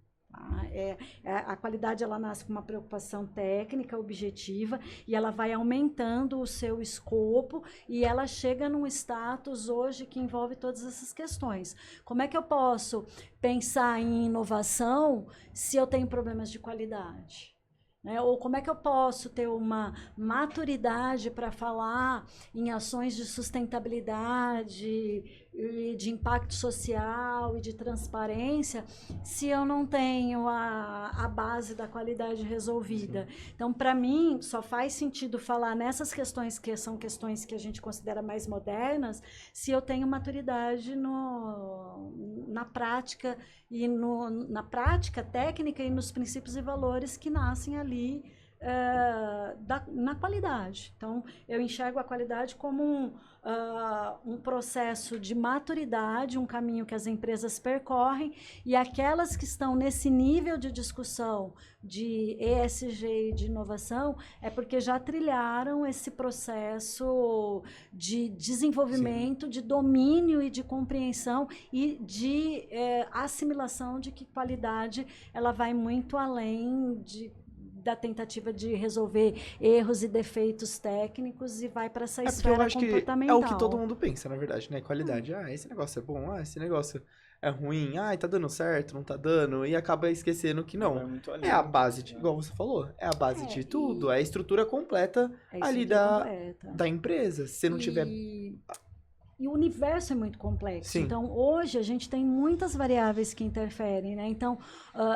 A qualidade, ela nasce com uma preocupação técnica, objetiva, e ela vai aumentando o seu escopo e ela chega num status hoje que envolve todas essas questões. Como é que eu posso pensar em inovação se eu tenho problemas de qualidade? Né? Ou como é que eu posso ter uma maturidade para falar em ações de sustentabilidade, e de impacto social e de transparência, se eu não tenho a base da qualidade resolvida? Sim. Então, para mim, só faz sentido falar nessas questões que são questões que a gente considera mais modernas, se eu tenho maturidade na prática e na prática técnica e nos princípios e valores que nascem ali na qualidade. Então, eu enxergo a qualidade como um processo de maturidade, um caminho que as empresas percorrem, e aquelas que estão nesse nível de discussão de ESG e de inovação é porque já trilharam esse processo de desenvolvimento, sim, de domínio e de compreensão e de assimilação de que qualidade ela vai muito além da tentativa de resolver erros e defeitos técnicos e vai para essa esfera eu acho comportamental. Que é o que todo mundo pensa, na verdade, né? Qualidade. Esse negócio é bom, esse negócio é ruim, tá dando certo, não tá dando, e acaba esquecendo que não. É a base, igual você falou, é a base de tudo, é a estrutura completa ali da empresa. Se você não tiver... E o universo é muito complexo. Sim. Então, hoje, a gente tem muitas variáveis que interferem, né? Então,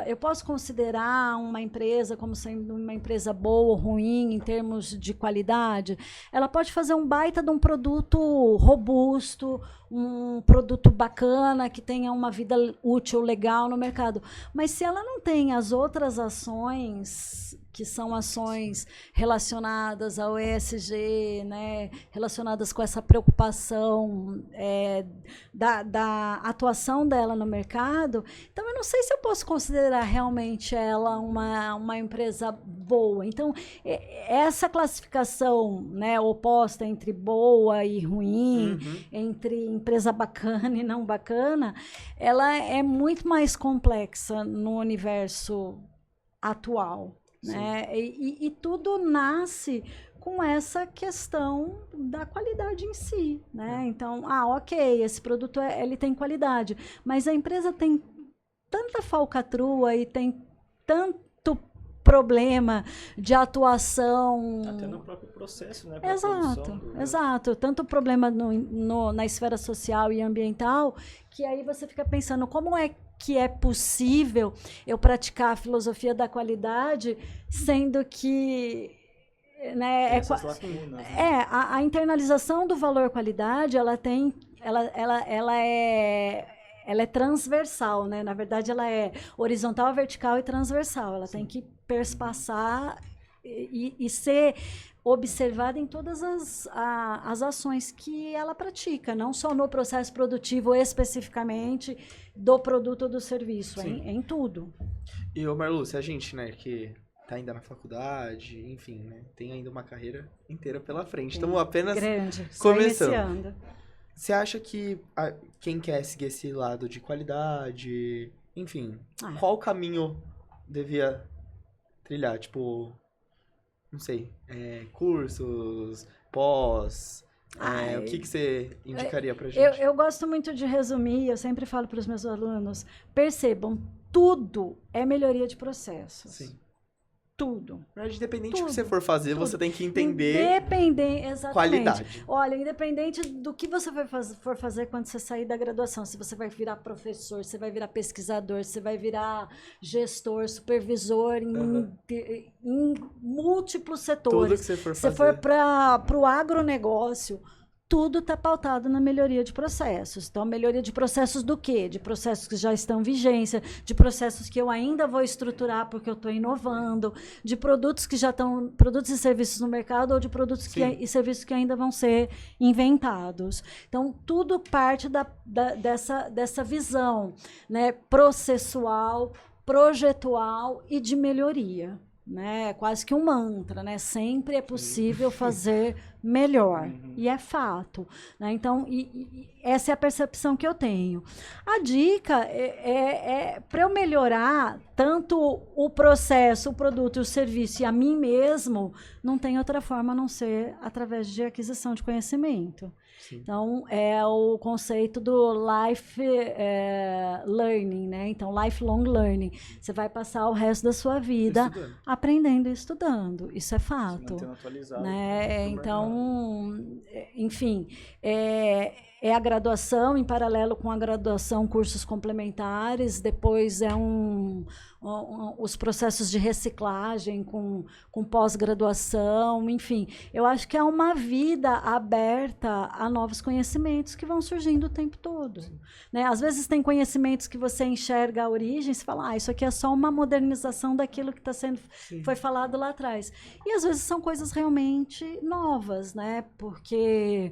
eu posso considerar uma empresa como sendo uma empresa boa ou ruim em termos de qualidade. Ela pode fazer um baita de um produto robusto, um produto bacana, que tenha uma vida útil, legal no mercado. Mas se ela não tem as outras ações, que são ações relacionadas ao ESG, né, relacionadas com essa preocupação da atuação dela no mercado, então eu não sei se eu posso considerar realmente ela uma empresa boa. Então, essa classificação, né, oposta entre boa e ruim, entre empresa bacana e não bacana, ela é muito mais complexa no universo atual. Né? E tudo nasce com essa questão da qualidade em si, né? Então, ok, esse produto ele tem qualidade, mas a empresa tem tanta falcatrua e tem tanto problema de atuação. Até no próprio processo, né? Exato. Tanto problema na esfera social e ambiental, que aí você fica pensando como é que é possível eu praticar a filosofia da qualidade, sendo que né, a internalização do valor qualidade, ela é transversal, né? Na verdade, ela é horizontal, vertical e transversal. Ela tem que perspassar e ser observada em todas as ações que ela pratica, não só no processo produtivo especificamente do produto ou do serviço, em tudo. E, Marlu, se a gente, né, que tá ainda na faculdade, enfim, né, tem ainda uma carreira inteira pela frente, estamos apenas começando. Iniciando. Você acha que quem quer seguir esse lado de qualidade, enfim, qual caminho devia trilhar? Tipo, não sei, cursos, pós, o que você indicaria pra gente? Eu gosto muito de resumir, eu sempre falo para os meus alunos, percebam, tudo é melhoria de processos. Sim. Tudo. Independente do que você for fazer, você tem que entender qualidade. Olha, independente do que você for fazer quando você sair da graduação, se você vai virar professor, se vai virar pesquisador, se vai virar gestor, supervisor em múltiplos setores. Tudo que você for fazer. Se for para o agronegócio, tudo está pautado na melhoria de processos. Então, melhoria de processos do quê? De processos que já estão em vigência, de processos que eu ainda vou estruturar porque eu estou inovando, de produtos que já estão, produtos e serviços no mercado ou de produtos e serviços que ainda vão ser inventados. Então, tudo parte dessa visão, né, processual, projetual e de melhoria. Né? Quase que um mantra, né? Sempre é possível fazer melhor, e é fato, né? Então, essa é a percepção que eu tenho. A dica é para eu melhorar tanto o processo, o produto, o serviço e a mim mesmo, não tem outra forma a não ser através de aquisição de conhecimento. Sim. Então, é o conceito do life learning, né? Então, lifelong learning. Você vai passar o resto da sua vida aprendendo e estudando. Isso é fato. Se mantendo atualizado, né? Então, enfim, é a graduação, em paralelo com a graduação, cursos complementares, depois os processos de reciclagem com pós-graduação, enfim. Eu acho que é uma vida aberta a novos conhecimentos que vão surgindo o tempo todo. Né? Às vezes tem conhecimentos que você enxerga a origem e você fala, isso aqui é só uma modernização daquilo que foi falado lá atrás. E às vezes são coisas realmente novas, né? Porque...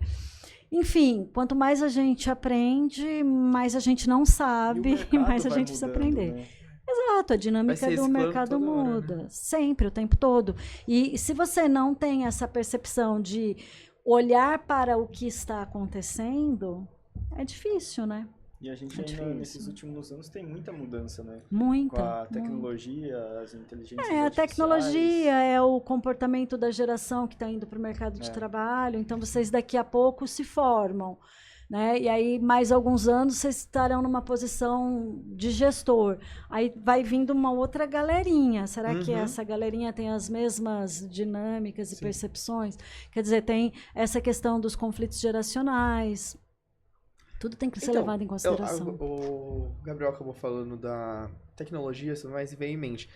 Enfim, quanto mais a gente aprende, mais a gente não sabe e mais a gente precisa aprender. Né? Exato, a dinâmica do mercado muda, né? Sempre, o tempo todo. E se você não tem essa percepção de olhar para o que está acontecendo, é difícil, né? E a gente ainda, nesses últimos anos, tem muita mudança, né? Muita. Com a tecnologia, as inteligências artificiais. A tecnologia é o comportamento da geração que está indo para o mercado de trabalho. Então, vocês daqui a pouco se formam, né? E aí, mais alguns anos, vocês estarão numa posição de gestor. Aí vai vindo uma outra galerinha. Será que essa galerinha tem as mesmas dinâmicas e percepções? Quer dizer, tem essa questão dos conflitos geracionais. Tudo tem que ser levado em consideração. O Gabriel acabou falando da tecnologia, mas veio em mente.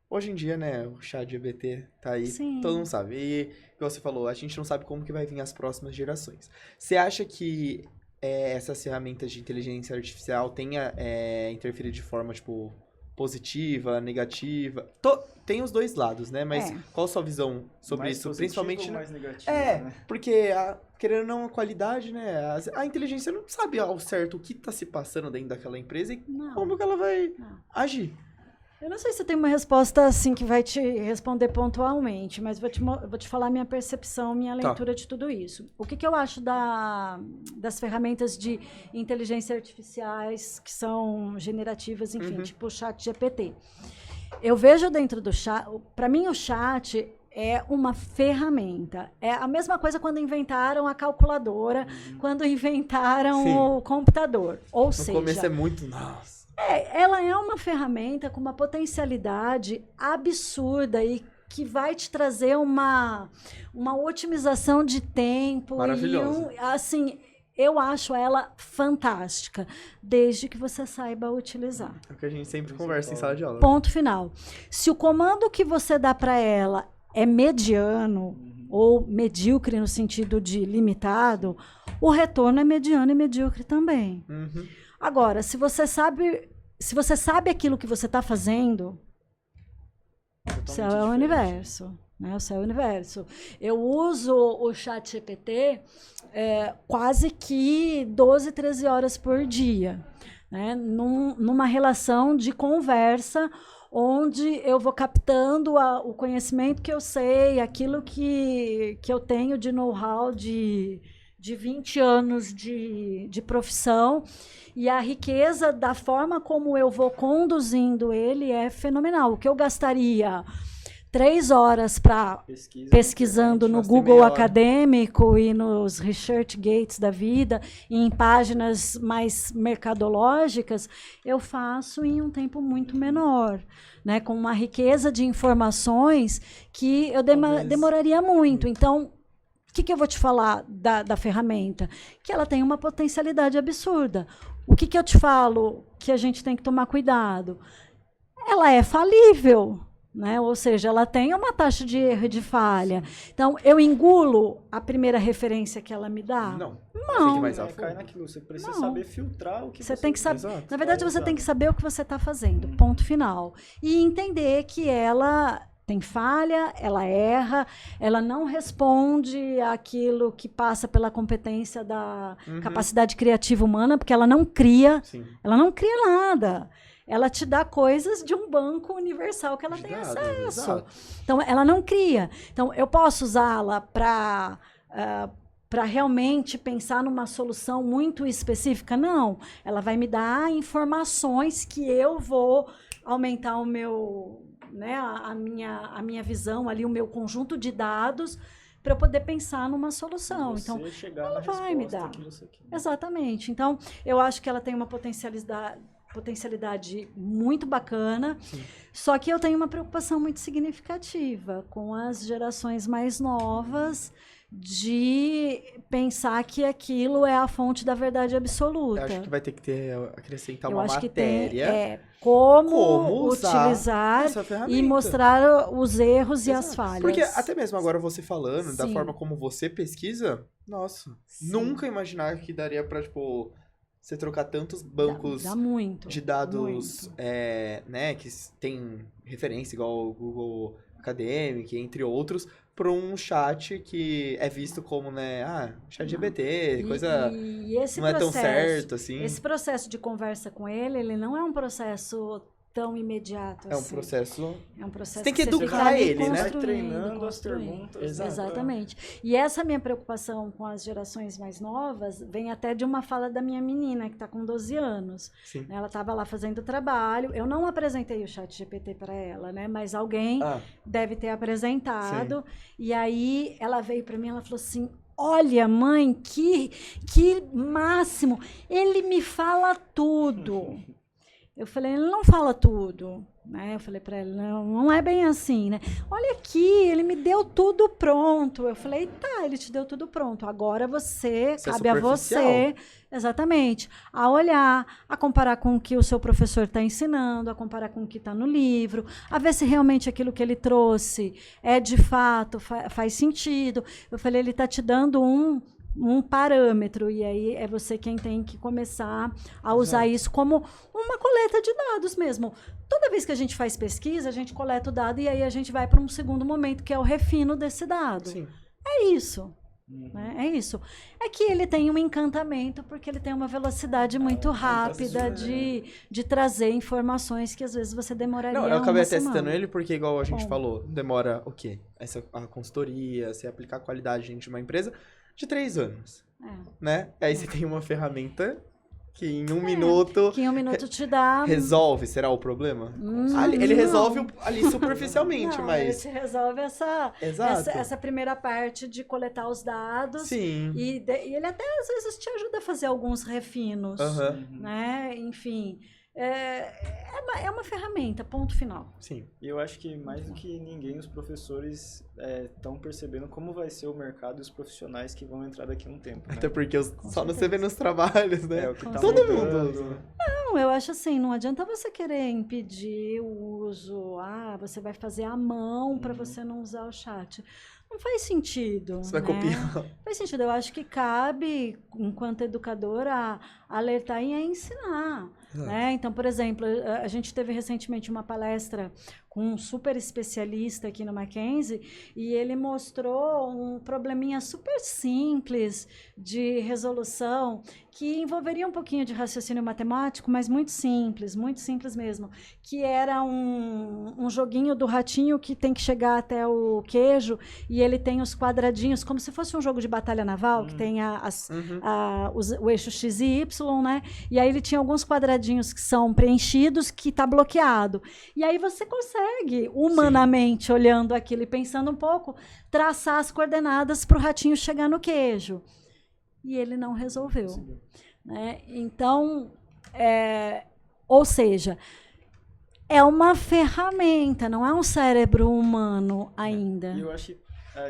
Hoje em dia, né, o ChatGPT tá aí, todo mundo sabe. E, como você falou, a gente não sabe como que vai vir as próximas gerações. Você acha que essas ferramentas de inteligência artificial tenha interferido de forma, tipo, positiva, negativa? Tem os dois lados, né? Mas qual a sua visão sobre mais isso? Principalmente ou mais negativa, né? Porque, querendo ou não, a qualidade, né? A inteligência não sabe ao certo o que está se passando dentro daquela empresa e como que ela vai agir. Eu não sei se tem uma resposta assim que vai te responder pontualmente, mas vou te falar minha percepção, minha leitura de tudo isso. O que eu acho das ferramentas de inteligência artificiais que são generativas, enfim, tipo o ChatGPT. Eu vejo dentro do chat, para mim o chat é uma ferramenta. É a mesma coisa quando inventaram a calculadora, quando inventaram o computador. Ou seja... No começo é muito... Nossa... Ela é uma ferramenta com uma potencialidade absurda e que vai te trazer uma otimização de tempo. Maravilhosa. Assim, eu acho ela fantástica, desde que você saiba utilizar. É o que a gente sempre conversa em sala de aula. Ponto final. Se o comando que você dá para ela é mediano ou medíocre no sentido de limitado, o retorno é mediano e medíocre também. Uhum. Agora, se você sabe aquilo que você está fazendo, o céu é o universo. Né? O céu é o universo. Eu uso o ChatGPT quase que 12, 13 horas por dia, né? Numa relação de conversa onde eu vou captando o conhecimento que eu sei, aquilo que eu tenho de know-how de 20 anos de profissão, e a riqueza da forma como eu vou conduzindo ele é fenomenal. O que eu gastaria 3 horas para pesquisando no Google acadêmico e nos ResearchGates da vida, e em páginas mais mercadológicas, eu faço em um tempo muito menor, né, com uma riqueza de informações que eu demoraria muito. Então, o que eu vou te falar da ferramenta? Que ela tem uma potencialidade absurda. O que eu te falo que a gente tem que tomar cuidado? Ela é falível. Né? Ou seja, ela tem uma taxa de erro e de falha. Então, eu engulo a primeira referência que ela me dá? Não. Não. Cai naquilo. Você precisa saber filtrar o que você tem que saber. Exato. Na verdade, você tem que saber o que você está fazendo. Ponto final. E entender que ela tem falha, ela erra, ela não responde àquilo que passa pela competência da capacidade criativa humana, porque ela não cria. Sim. Ela não cria nada. Ela te dá coisas de um banco universal que ela tem acesso. Exato. Então, ela não cria. Então, eu posso usá-la para realmente pensar numa solução muito específica? Não. Ela vai me dar informações que eu vou aumentar o meu, né, a minha visão ali, o meu conjunto de dados, para eu poder pensar numa solução. Então, ela vai me dar. Exatamente. Então, eu acho que ela tem uma potencialidade muito bacana. Sim. Só que eu tenho uma preocupação muito significativa com as gerações mais novas de pensar que aquilo é a fonte da verdade absoluta. Eu acho que vai ter que acrescentar uma matéria. Que tem, como utilizar e mostrar os erros e as falhas. Porque até mesmo agora você falando, da forma como você pesquisa, nossa, nunca imaginar que daria pra, tipo, você trocar tantos bancos de dados, né, que tem referência, igual o Google Academic, entre outros, para um chat que é visto como, né, ChatGPT, coisa e esse não é tão certo, assim. Esse processo de conversa com ele não é um processo tão imediato assim. É um processo... Você tem que educar ele, né? Vai treinando as perguntas. Exatamente. E essa minha preocupação com as gerações mais novas vem até de uma fala da minha menina, que está com 12 anos. Sim. Ela estava lá fazendo trabalho. Eu não apresentei o ChatGPT para ela, né? Mas alguém deve ter apresentado. Sim. E aí ela veio para mim e ela falou assim: olha, mãe, que máximo! Ele me fala tudo. Eu falei, ele não fala tudo, né? Eu falei para ele, não é bem assim, né? Olha aqui, ele me deu tudo pronto. Eu falei, tá, ele te deu tudo pronto. Agora cabe a você, exatamente, a olhar, a comparar com o que o seu professor está ensinando, a comparar com o que está no livro, a ver se realmente aquilo que ele trouxe é de fato, faz sentido. Eu falei, ele está te dando um parâmetro, e aí é você quem tem que começar a usar isso como uma coleta de dados mesmo. Toda vez que a gente faz pesquisa, a gente coleta o dado e aí a gente vai para um segundo momento, que é o refino desse dado. Sim. É isso. Né? É isso. É que ele tem um encantamento, porque ele tem uma velocidade muito rápida de trazer informações que às vezes você demoraria. Não, eu acabei até citando ele porque, igual a gente falou, demora o quê? A consultoria, você aplicar a qualidade dentro de uma empresa de 3 anos, né? Aí você tem uma ferramenta que em um minuto... Que em um minuto te dá... Resolve, será o problema? Ele resolve ali superficialmente, não, mas... Ele resolve essa primeira parte de coletar os dados. Sim. E ele até, às vezes, te ajuda a fazer alguns refinos, né? Enfim... é uma ferramenta, ponto final. Sim. E eu acho que mais do que ninguém os professores estão percebendo como vai ser o mercado e os profissionais que vão entrar daqui a um tempo, né? Até porque só não certeza. se vê nos trabalhos, né? É o que tá Todo mudando. mundo. Não, eu acho assim, não adianta você querer impedir o uso, você vai fazer à mão para você não usar o chat. Não faz sentido. Você vai né? copiar. Não faz sentido. Eu acho que cabe, enquanto educadora, alertar e a ensinar. Né? Então, por exemplo, a gente teve recentemente uma palestra com um super especialista aqui no Mackenzie e ele mostrou um probleminha super simples de resolução que envolveria um pouquinho de raciocínio matemático, mas muito simples mesmo, que era um joguinho do ratinho que tem que chegar até o queijo e ele tem os quadradinhos, como se fosse um jogo de batalha naval, que tem o eixo X e Y, né? E aí ele tinha alguns quadradinhos que são preenchidos, que está bloqueado. E aí você consegue, humanamente, olhando aquilo e pensando um pouco, traçar as coordenadas para o ratinho chegar no queijo. E ele não resolveu. Né? Então, ou seja, é uma ferramenta, não é um cérebro humano ainda. E eu acho que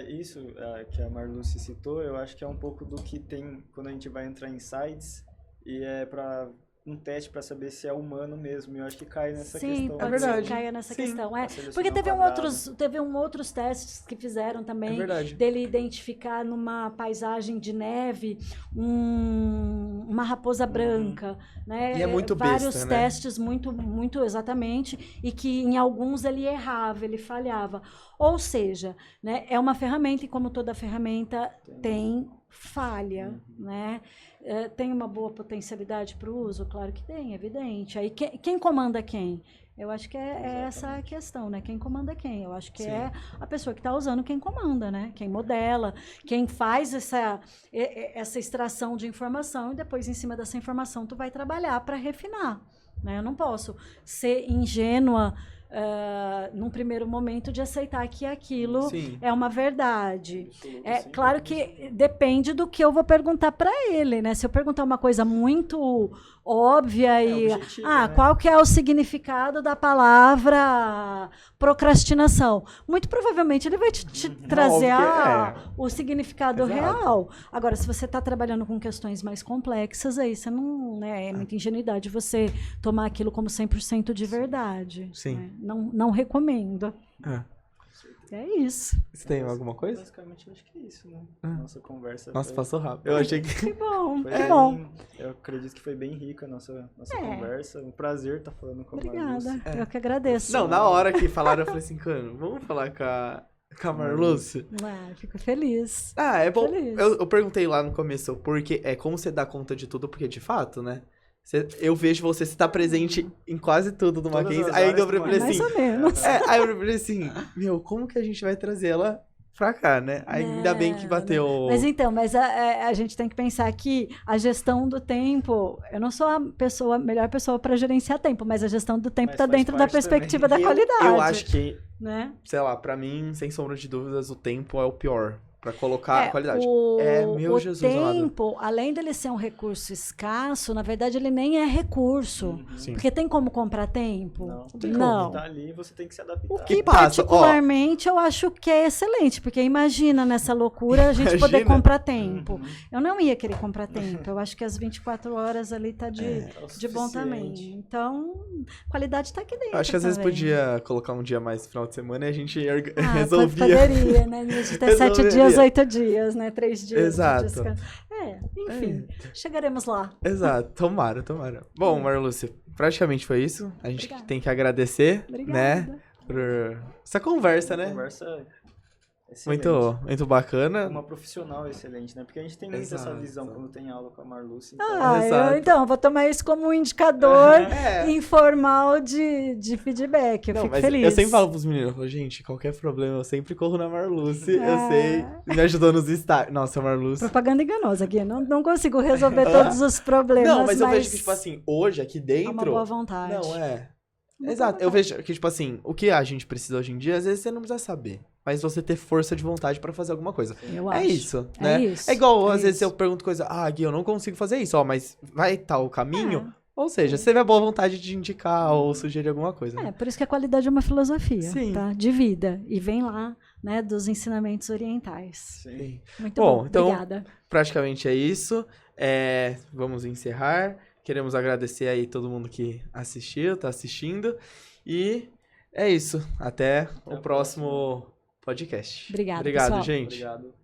isso que a Marluce citou, eu acho que é um pouco do que tem quando a gente vai entrar em sites e é para um teste para saber se é humano mesmo. Eu acho que cai nessa questão. Sim, pode ser que caia nessa questão. Porque teve outros testes que fizeram também dele identificar numa paisagem de neve uma raposa branca. Né? E é muito vários besta, testes, né? muito exatamente, e que em alguns ele errava, ele falhava. Ou seja, né, é uma ferramenta e como toda ferramenta tem falha, né? Tem uma boa potencialidade para o uso? Claro que tem, evidente. Aí quem comanda quem? Eu acho que é essa a questão, né? Quem comanda quem? Eu acho que é a pessoa que está usando quem comanda, né? Quem modela, quem faz essa extração de informação e depois, em cima dessa informação, tu vai trabalhar para refinar. Né? Eu não posso ser ingênua num primeiro momento de aceitar que aquilo é uma verdade. Claro que depende do que eu vou perguntar para ele, né? Se eu perguntar uma coisa muito óbvia objetivo, né? Qual que é o significado da palavra procrastinação? Muito provavelmente ele vai te trazer o significado real. Agora, se você está trabalhando com questões mais complexas, aí você não, né, é muita ingenuidade você tomar aquilo como 100% de verdade. Sim. Né? Não recomendo. É isso. Você tem alguma coisa? Basicamente, eu acho que é isso, né? Nossa conversa. Nossa, passou rápido. Eu achei que... Que bom, foi bom. Eu acredito que foi bem rica a nossa conversa. Um prazer estar falando com a Obrigada. Marluce. Eu que agradeço. Não, na hora que falaram, eu falei assim, Cano, vamos falar com a Marluce? Fico feliz. É bom. Feliz. Eu perguntei lá no começo, porque como você dá conta de tudo, porque de fato, né? Eu vejo você está presente em quase tudo do Mackenzie. Aí eu falei assim... Mais ou menos. Aí eu falei assim, como que a gente vai trazer ela pra cá, né? Ainda bem que bateu... Mas a gente tem que pensar que a gestão do tempo... Eu não sou a melhor pessoa para gerenciar tempo, mas a gestão do tempo está dentro da perspectiva da qualidade. Eu acho que, né? Sei lá, pra mim, sem sombra de dúvidas, o tempo é o pior. Pra colocar a qualidade. O tempo, além dele ser um recurso escasso, na verdade ele nem é recurso. Porque tem como comprar tempo? Não. Tá ali, você tem que se adaptar. O que particularmente eu acho que é excelente, porque imagina nessa loucura a gente poder comprar tempo. Eu não ia querer comprar tempo. Eu acho que as 24 horas ali tá de bom tamanho. Então, qualidade tá aqui dentro. Eu acho que às vezes podia colocar um dia mais no final de semana e a gente resolvia. Poderia, né? A gente tem 7 dias, 8 dias, né? 3 dias. Exato. Enfim, chegaremos lá. Exato, tomara. Bom, Marluce, praticamente foi isso. A gente tem que agradecer, né? Por essa conversa, né? Conversa excelente. Muito bacana. Uma profissional excelente, né? Porque a gente tem muito essa visão quando tem aula com a Marluce. Então, eu vou tomar isso como um indicador informal de feedback. Eu fico feliz. Eu sempre falo pros meninos, gente, qualquer problema, eu sempre corro na Marluce. Eu sei, me ajudou nos estágios. Nossa, Marluce. Propaganda enganosa aqui. Não consigo resolver todos os problemas. Não, mas eu vejo que, tipo assim, hoje aqui dentro. É uma boa vontade. Exato, eu vejo que, tipo assim, o que a gente precisa hoje em dia, às vezes você não precisa saber, mas você ter força de vontade pra fazer alguma coisa. Isso, né? É igual, às vezes eu pergunto coisa, Gui, eu não consigo fazer isso, mas vai tal caminho, Ou seja, você teve a boa vontade de indicar ou sugerir alguma coisa. Né? Por isso que a qualidade é uma filosofia, Sim. tá? De vida. E vem lá, né, dos ensinamentos orientais. Sim. Muito Bom, bom, então, obrigada. praticamente é isso. Vamos encerrar. Queremos agradecer aí todo mundo que assistiu, tá assistindo. E é isso. Até o próximo podcast. Obrigada, Obrigado, pessoal. gente. Obrigado.